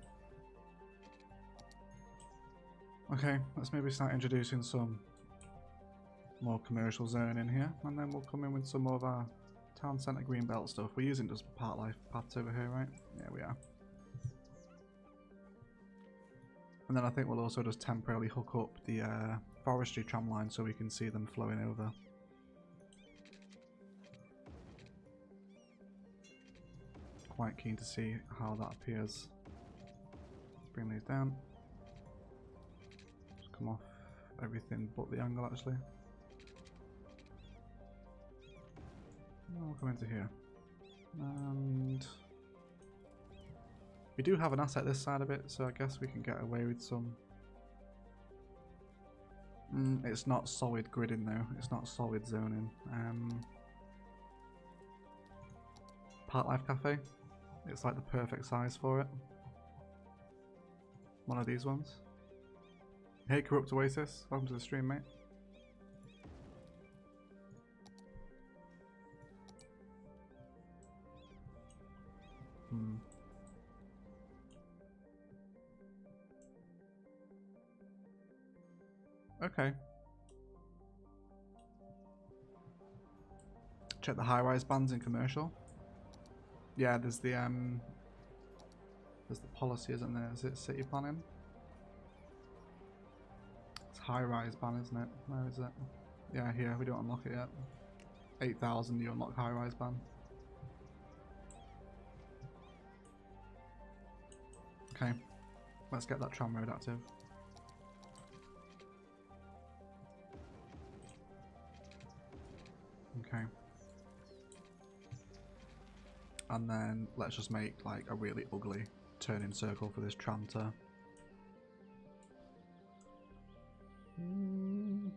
Okay, let's maybe start introducing some more commercial zone in here, and then we'll come in with some more of our town centre green belt stuff. We're using just part life paths over here, right? Yeah, we are. And then I think we'll also just temporarily hook up the forestry tram line so we can see them flowing over. quite keen to see how that appears. Let's bring these down. Just come off everything but the angle actually. We'll come into here. And we do have an asset this side of it, so I guess we can get away with some. It's not solid gridding though, it's not solid zoning. Park Life Cafe, it's like the perfect size for it. One of these ones. Hey Corrupt Oasis, welcome to the stream, mate. Okay. Check the high-rise bands in commercial. Yeah, there's the policy, isn't there? Is it city planning? It's high-rise ban, isn't it? Where is it? Yeah, here. We don't unlock it yet. 8,000. You unlock high-rise ban. Okay, let's get that tram road active. Okay. And then let's just make like a really ugly turning circle for this tram to...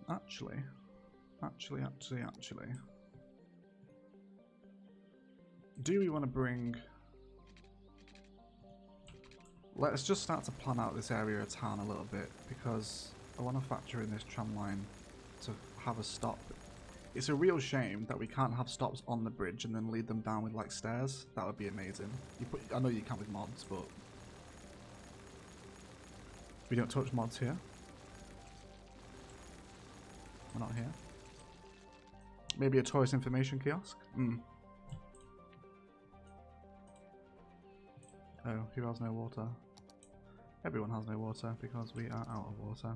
Actually. Do we want to bring... Let's just start to plan out this area of town a little bit, because I want to factor in this tram line to have a stop. It's a real shame that we can't have stops on the bridge and then lead them down with like stairs. That would be amazing. I know you can with mods, but we don't touch mods here. We're not here. Maybe a tourist information kiosk? Oh, who has no water? Everyone has no water because we are out of water.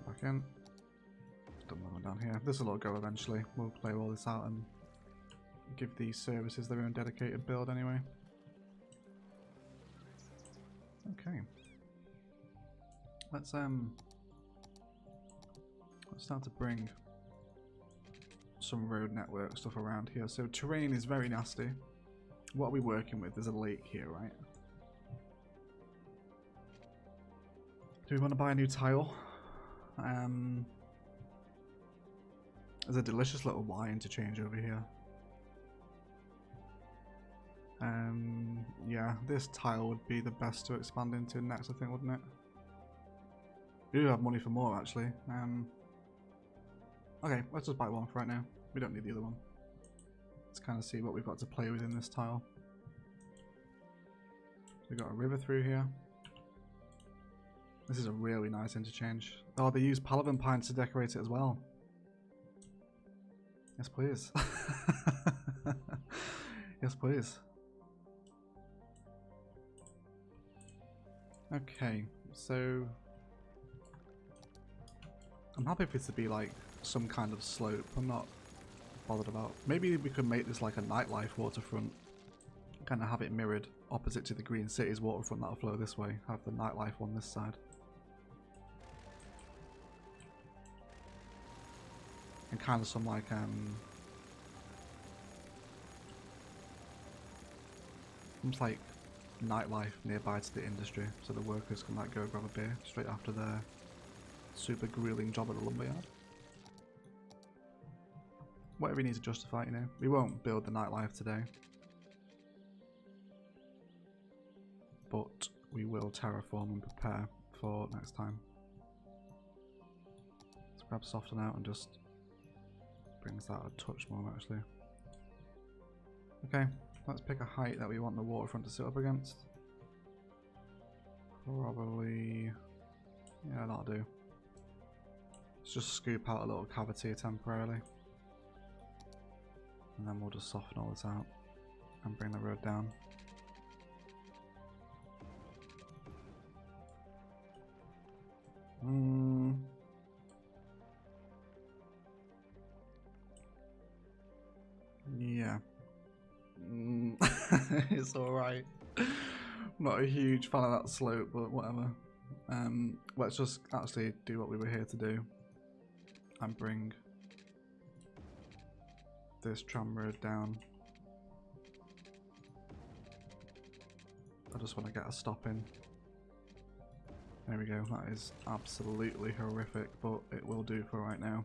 Back in. Done that one down here. This will all go eventually. We'll play all this out and give these services their own dedicated build anyway. Okay. Let's start to bring some road network stuff around here. So terrain is very nasty. What are we working with? There's a lake here, right? Do we want to buy a new tile? There's a delicious little Y interchange over here. Yeah, this tile would be the best to expand into next, I think, wouldn't it? We do have money for more, actually. Okay, let's just buy one for right now. We don't need the other one. Let's kind of see what we've got to play with in this tile. We've got a river through here. This is a really nice interchange. Oh, they use Palavan pines to decorate it as well. Yes, please. Yes, please. Okay, so I'm happy for it to be like some kind of slope. I'm not bothered about. Maybe we could make this like a nightlife waterfront. Kind of have it mirrored opposite to the Green Cities waterfront that'll flow this way. Have the nightlife on this side. And kind of some like almost like nightlife nearby to the industry, so the workers can like go grab a beer straight after their super grueling job at the lumberyard. Whatever you need to justify, you know. We won't build the nightlife today, but we will terraform and prepare for next time. Let's grab soften out and just brings that a touch more actually. Okay, let's pick a height that we want the waterfront to sit up against. Probably, yeah, that'll do. Let's just scoop out a little cavity temporarily. And then we'll just soften all this out and bring the road down. It's alright. Not a huge fan of that slope, but whatever. Let's just actually do what we were here to do and bring this tram road down. I just want to get a stop in. There we go. That is absolutely horrific, but it will do for right now.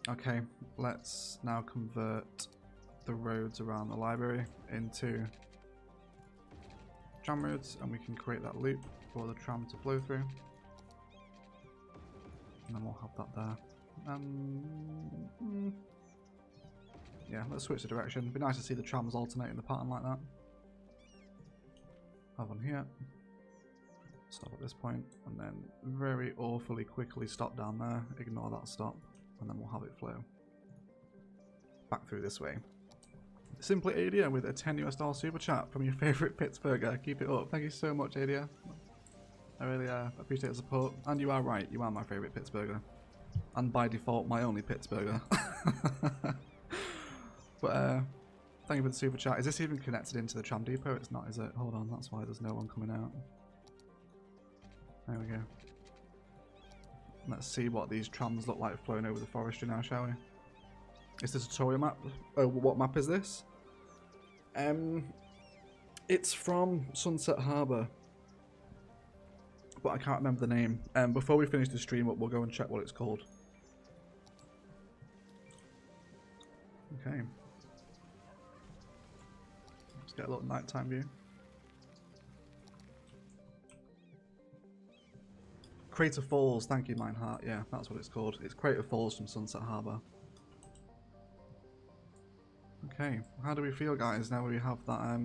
Okay, let's now convert the roads around the library into tram roads, and we can create that loop for the tram to flow through. And then we'll have that there. Yeah, let's switch the direction. It'd be nice to see the trams alternating the pattern like that. Have one here. Stop at this point, and then very awfully quickly stop down there. Ignore that stop, and then we'll have it flow back through this way. Simply Adia with a $10 super chat from your favourite Pittsburgher. Keep it up. Thank you so much, Adia. I really appreciate the support. And you are right, you are my favourite Pittsburgher. And by default, my only Pittsburgher. But thank you for the super chat. Is this even connected into the tram depot? It's not, is it? Hold on, that's why there's no one coming out. There we go. Let's see what these trams look like flowing over the forestry now, shall we? Is this a tutorial map? Oh, what map is this? It's from Sunset Harbour, but I can't remember the name. Before we finish the stream up, we'll go and check what it's called. Okay. Let's get a little nighttime view. Crater Falls, thank you, Mineheart. Yeah, that's what it's called. It's Crater Falls from Sunset Harbour. Okay, how do we feel, guys, now we have that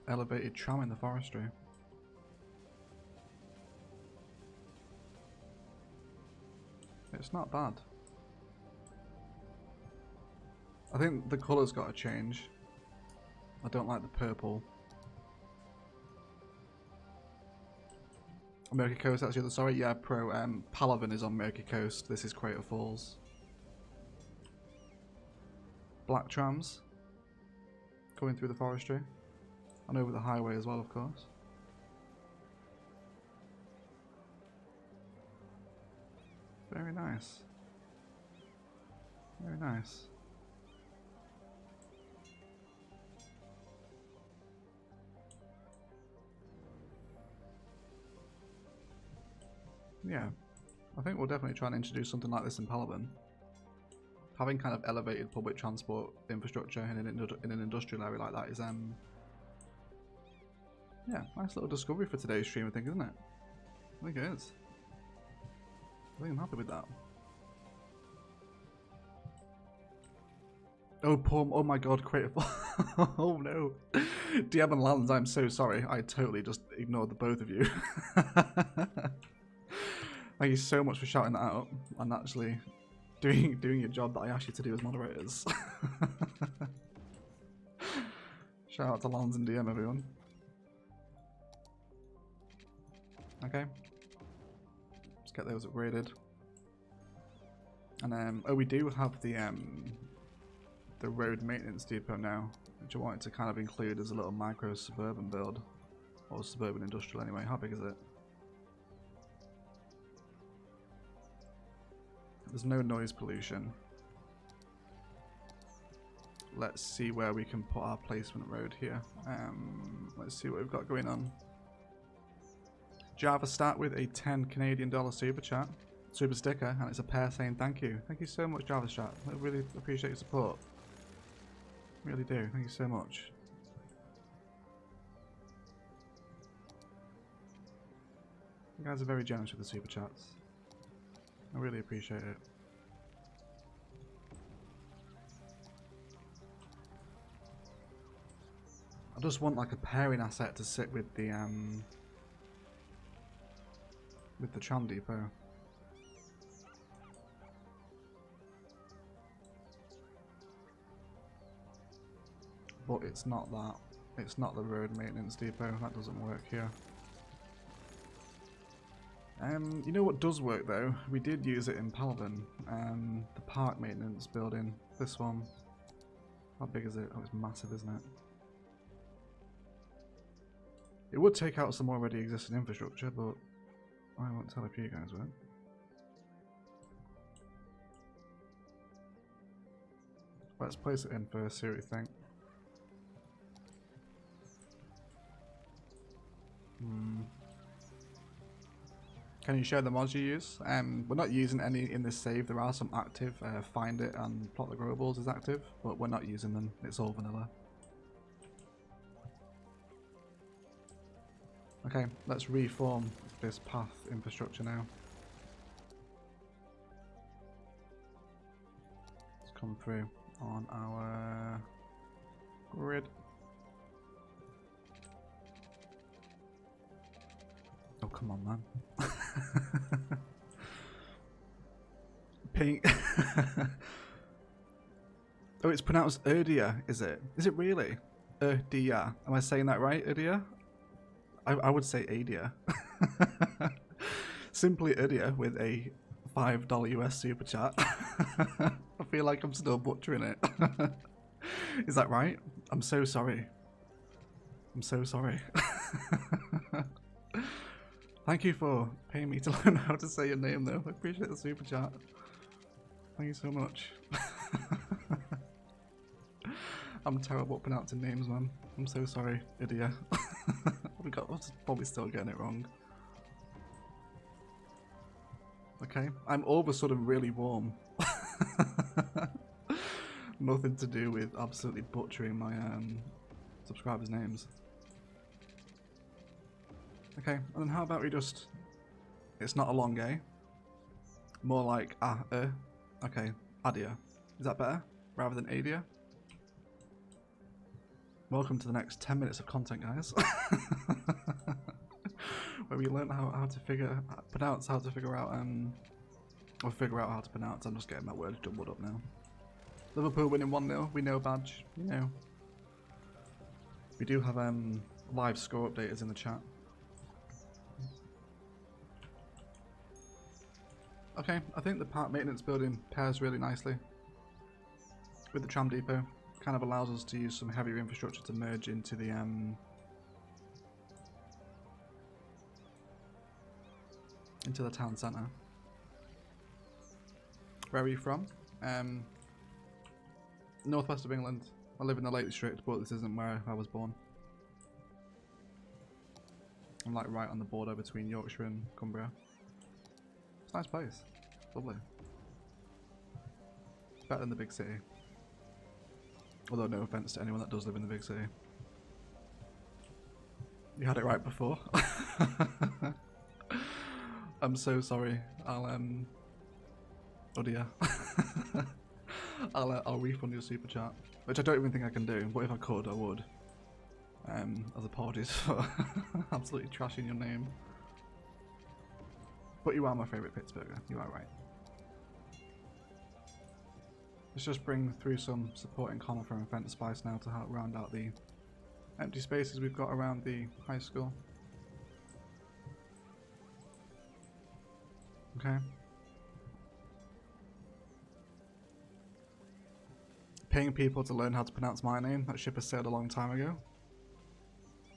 elevated tram in the forestry? It's not bad. I think the colour's got to change. I don't like the purple. Murky Coast, that's the other, sorry, yeah, Palavan is on Murky Coast, this is Crater Falls. Black trams going through the forestry and over the highway as well, of course. Very nice. Very nice. Yeah, I think we'll definitely try and introduce something like this in Palavan. Having kind of elevated public transport infrastructure in an industrial area like that is, yeah, nice little discovery for today's stream, I think, isn't it? I think it is. I think I'm happy with that. Oh, poor, oh my god, Crater Falls. Oh no. DM and Lands, I'm so sorry. I totally just ignored the both of you. Thank you so much for shouting that out and actually doing your job that I asked you to do as moderators. Shout out to Lands and DM, everyone. Okay. Let's get those upgraded. And oh, we do have the road maintenance depot now, which I wanted to kind of include as a little micro suburban build, or suburban industrial anyway. How big is it? There's no noise pollution. Let's see where we can put our placement road here. Let's see what we've got going on. Java start with a $10 Canadian super chat, super sticker, and it's a pair saying thank you. Thank you so much, Java chat. I really appreciate your support. Really do. Thank you so much. You guys are very generous with the super chats. I really appreciate it. I just want like a pairing asset to sit with the tram depot. But it's not that. It's not the road maintenance depot. That doesn't work here. You know what does work though? We did use it in Paladin. The park maintenance building. This one. How big is it? Oh, it's massive, isn't it? It would take out some already existing infrastructure, but I won't tell if you guys will. Let's place it in first, see what you think. Can you share the mods you use? We're not using any in this save. There are some active. Find it and plot the growables is active, but we're not using them. It's all vanilla. Okay, let's reform this path infrastructure now. Let's come through on our grid. Oh, come on, man. Pink. Oh, it's pronounced Erdia, is it? Is it really? Erdia. Am I saying that right, Erdia? I would say Adia. Simply Erdia with a $5 US super chat. I feel like I'm still butchering it. Is that right? I'm so sorry. I'm so sorry. Thank you for paying me to learn how to say your name though. I appreciate the super chat. Thank you so much. I'm terrible at pronouncing names, man. I'm so sorry, Idia. I'm probably still getting it wrong. Okay, I'm all of a sudden really warm. Nothing to do with absolutely butchering my subscribers' names. Okay, and then how about we just... It's not a long A. More like okay, Adia. Is that better? Rather than Adia? Welcome to the next 10 minutes of content, guys. Where we learn how to pronounce how to figure out how to pronounce. I'm just getting my words jumbled up now. Liverpool winning 1-0. We know badge. You know. We do have live score updaters in the chat. Okay, I think the park maintenance building pairs really nicely with the tram depot. Kind of allows us to use some heavier infrastructure to merge into the town centre. Where are you from? Northwest of England. I live in the Lake District, but this isn't where I was born. I'm like right on the border between Yorkshire and Cumbria. It's a nice place. Lovely. Better than the big city. Although no offense to anyone that does live in the big city. You had it right before. I'm so sorry. Oh dear. I'll refund your super chat, which I don't even think I can do, but if I could, I would. As apologies for absolutely trashing your name. But you are my favourite Pittsburgher, you are right. Let's just bring through some supporting conifer and fence spice now to help round out the empty spaces we've got around the high school. Okay. Paying people to learn how to pronounce my name, that ship has sailed a long time ago.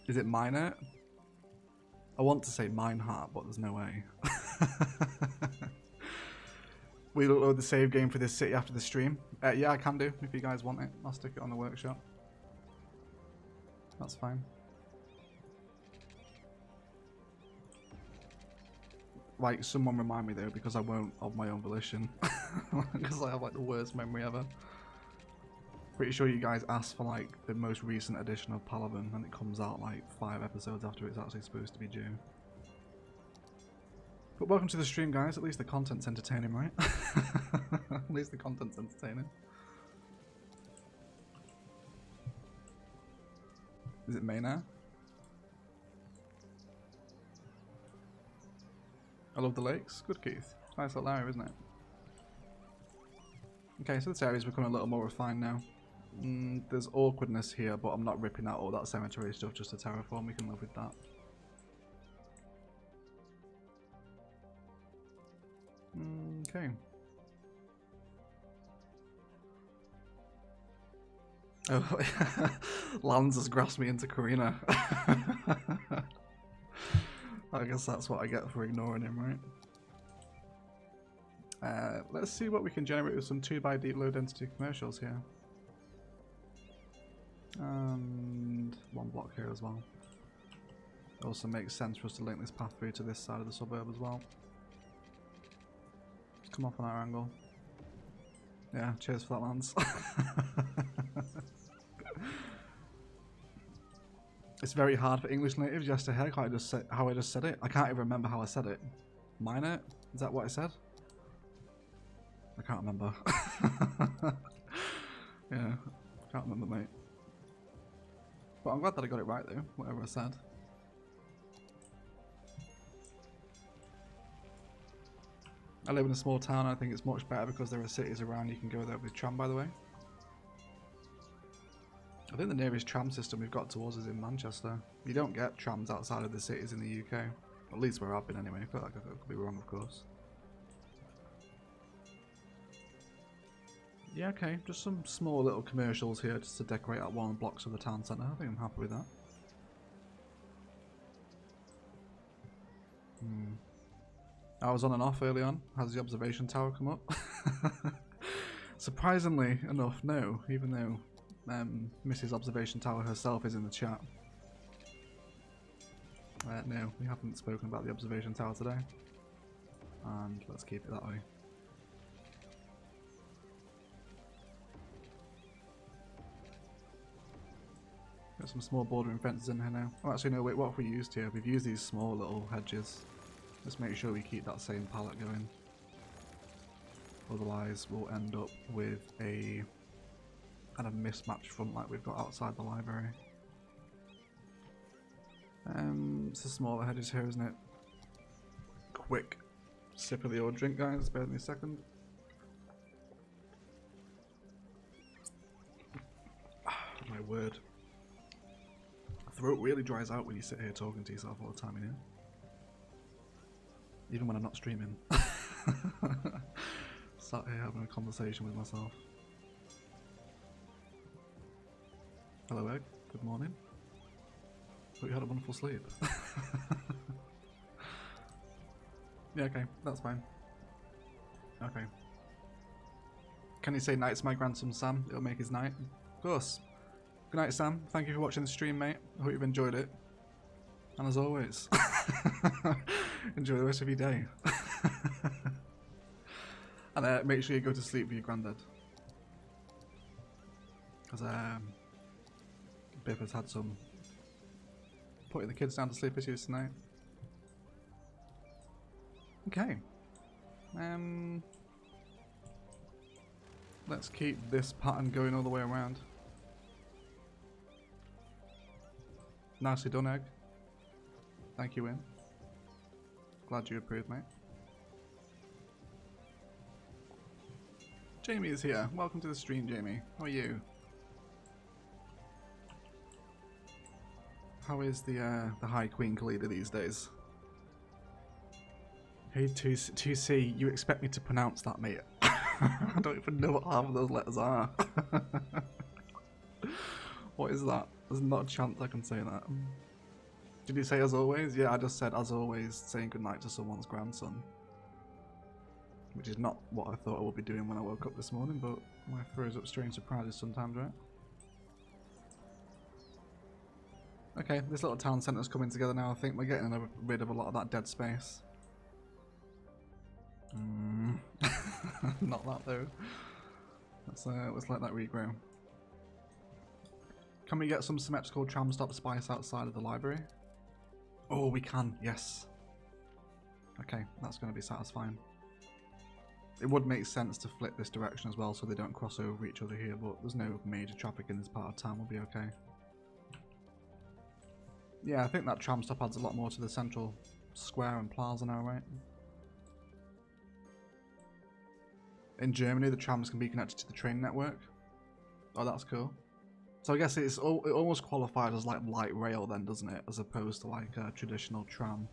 Is it Minert? I want to say Mineheart, but there's no way. We'll upload the save game for this city after the stream. Yeah, I can do, if you guys want it. I'll stick it on the workshop. That's fine. Like, someone remind me though, because I won't of my own volition. Because I have like the worst memory ever. Pretty sure you guys asked for like the most recent edition of Paladin and it comes out like 5 episodes after it's actually supposed to be due. But welcome to the stream, guys. At least the content's entertaining, right? At least the content's entertaining. Is it May now? I love the lakes. Good, Keith. Nice little area, isn't it? Okay, so this area's becoming a little more refined now. There's awkwardness here, but I'm not ripping out all that cemetery stuff just to terraform. We can live with that. Okay. Oh, Lanz has grasped me into Karina. I guess that's what I get for ignoring him, right? Let's see what we can generate with some 2x deep low density commercials here. And one block here as well. It also makes sense for us to link this path through to this side of the suburb as well. Let's come off on our angle. Yeah, cheers for that, Lance. It's very hard for English natives just to hear how I just said it. I can't even remember how I said it. Minor? Is that what I said? I can't remember. Yeah, can't remember, mate. But I'm glad that I got it right though, whatever I said. I live in a small town. I think it's much better because there are cities around you can go there with tram, by the way. I think the nearest tram system we've got to us is in Manchester. You don't get trams outside of the cities in the UK. At least where I've been anyway. I feel like I could be wrong, of course. Yeah, okay. Just some small little commercials here just to decorate out one of the blocks of the town centre. I think I'm happy with that. I was on and off early on. Has the observation tower come up? Surprisingly enough, no. Even though Mrs. Observation Tower herself is in the chat. No, we haven't spoken about the observation tower today. And let's keep it that way. Got some small bordering fences in here now. Oh, actually, no, wait, what have we used here? We've used these small little hedges. Let's make sure we keep that same palette going. Otherwise, we'll end up with a kind of mismatched front like we've got outside the library. It's the smaller hedges here, isn't it? Quick sip of the old drink, guys. Bear with me a second. My word. Throat really dries out when you sit here talking to yourself all the time, you know? Even when I'm not streaming. Sat here having a conversation with myself. Hello, Egg. Good morning. Hope you had a wonderful sleep. Yeah, okay. That's fine. Okay. Can you say night to my grandson Sam? It'll make his night. Of course. Good night, Sam. Thank you for watching the stream, mate. I hope you've enjoyed it. And as always, enjoy the rest of your day. And make sure you go to sleep with your granddad. Because Biff has had some putting the kids down to sleep issues tonight. Okay. Let's keep this pattern going all the way around. Nicely done, Egg. Thank you, Win. Glad you approved, mate. Jamie is here. Welcome to the stream, Jamie. How are you? How is the High Queen Khalida these days? Hey, 2C, you expect me to pronounce that, mate? I don't even know what half of those letters are. What is that? There's not a chance I can say that. Did you say as always? Yeah, I just said as always, saying goodnight to someone's grandson. Which is not what I thought I would be doing when I woke up this morning, but life throws up strange surprises sometimes, right? Okay, this little town centre's coming together now. I think we're getting rid of a lot of that dead space. Not that though. Let's let that regrow. Can we get some symmetrical tram stop spice outside of the library? Oh, we can, yes. Okay, that's going to be satisfying. It would make sense to flip this direction as well so they don't cross over each other here, but there's no major traffic in this part of town, we'll be okay. Yeah, I think that tram stop adds a lot more to the central square and plaza now, right? In Germany, the trams can be connected to the train network. Oh, that's cool. So I guess it almost qualifies as like light rail then, doesn't it? As opposed to like a traditional tram.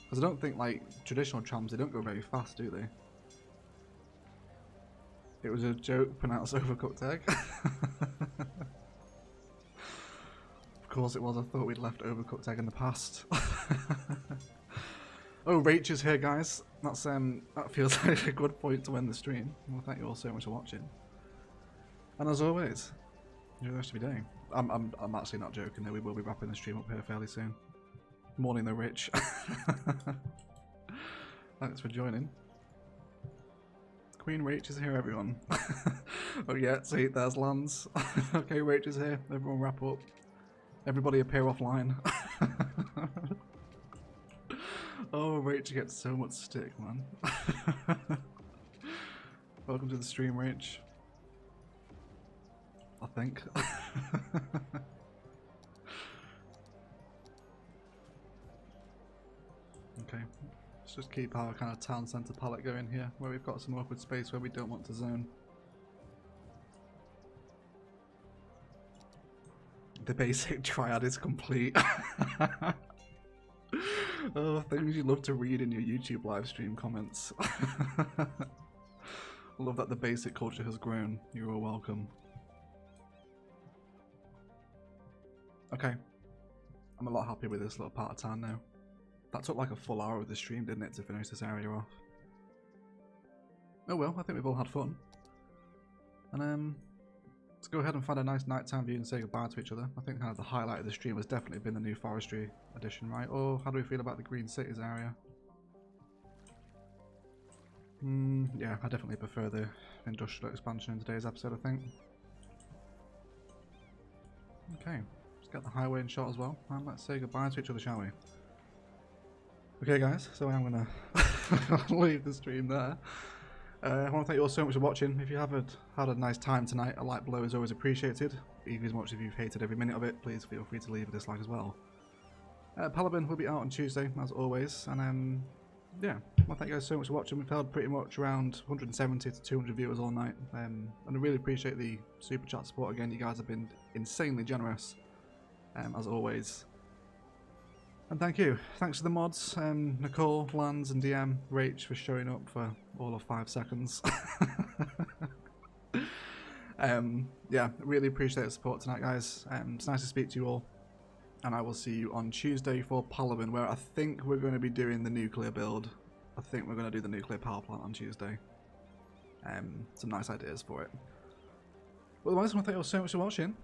Because I don't think, like, traditional trams, they don't go very fast, do they? It was a joke, pronounced overcooked egg. Of course it was, I thought we'd left overcooked egg in the past. Oh, Rach is here, guys. That's that feels like a good point to end the stream. Well, thank you all so much for watching. And as always, enjoy the rest of your day. I'm actually not joking though, we will be wrapping the stream up here fairly soon. Morning though, Rich. Thanks for joining. Queen Rach is here, everyone. Oh yeah, see, there's Lance. Okay, Rach is here. Everyone wrap up. Everybody appear offline. Oh, Rach gets so much stick, man. Welcome to the stream, Rach. I think. Okay, let's just keep our kind of town centre palette going here, where we've got some awkward space where we don't want to zone. The basic triad is complete. Oh, things you love to read in your YouTube live stream comments. I love that the basic culture has grown. You're all welcome. Okay, I'm a lot happier with this little part of town now. That took like a full hour of the stream, didn't it, to finish this area off? Oh well, I think we've all had fun. And let's go ahead and find a nice nighttime view and say goodbye to each other. I think kind of the highlight of the stream has definitely been the new forestry edition, right? Or how do we feel about the Green Cities area? Yeah, I definitely prefer the industrial expansion in today's episode, I think. Okay, let's get the highway in shot as well, and let's say goodbye to each other, shall we? Okay guys, so I'm gonna leave the stream there. I want to thank you all so much for watching. If you haven't had a nice time tonight, a like below is always appreciated. Even as much if you've hated every minute of it, please feel free to leave a dislike as well. Palabin will be out on Tuesday, as always, and yeah, I want to thank you guys so much for watching. We've held pretty much around 170 to 200 viewers all night, and I really appreciate the super chat support again. You guys have been insanely generous, as always. And thank you. Thanks to the mods, Nicole, Lands and DM, Rach for showing up for all of 5 seconds. Yeah, really appreciate the support tonight, guys. It's nice to speak to you all. And I will see you on Tuesday for Palabin, where I think we're going to be doing the nuclear build. I think we're going to do the nuclear power plant on Tuesday. Some nice ideas for it. Otherwise, I want to thank you all so much for watching.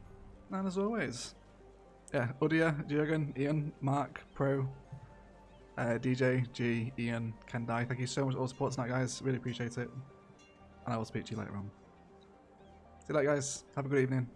And as always, yeah, Udia, Jürgen, Ian, Mark, Pro, DJ, G, Ian, Kendai, thank you so much for all the support tonight, guys. Really appreciate it. And I will speak to you later on. See you later, guys. Have a good evening.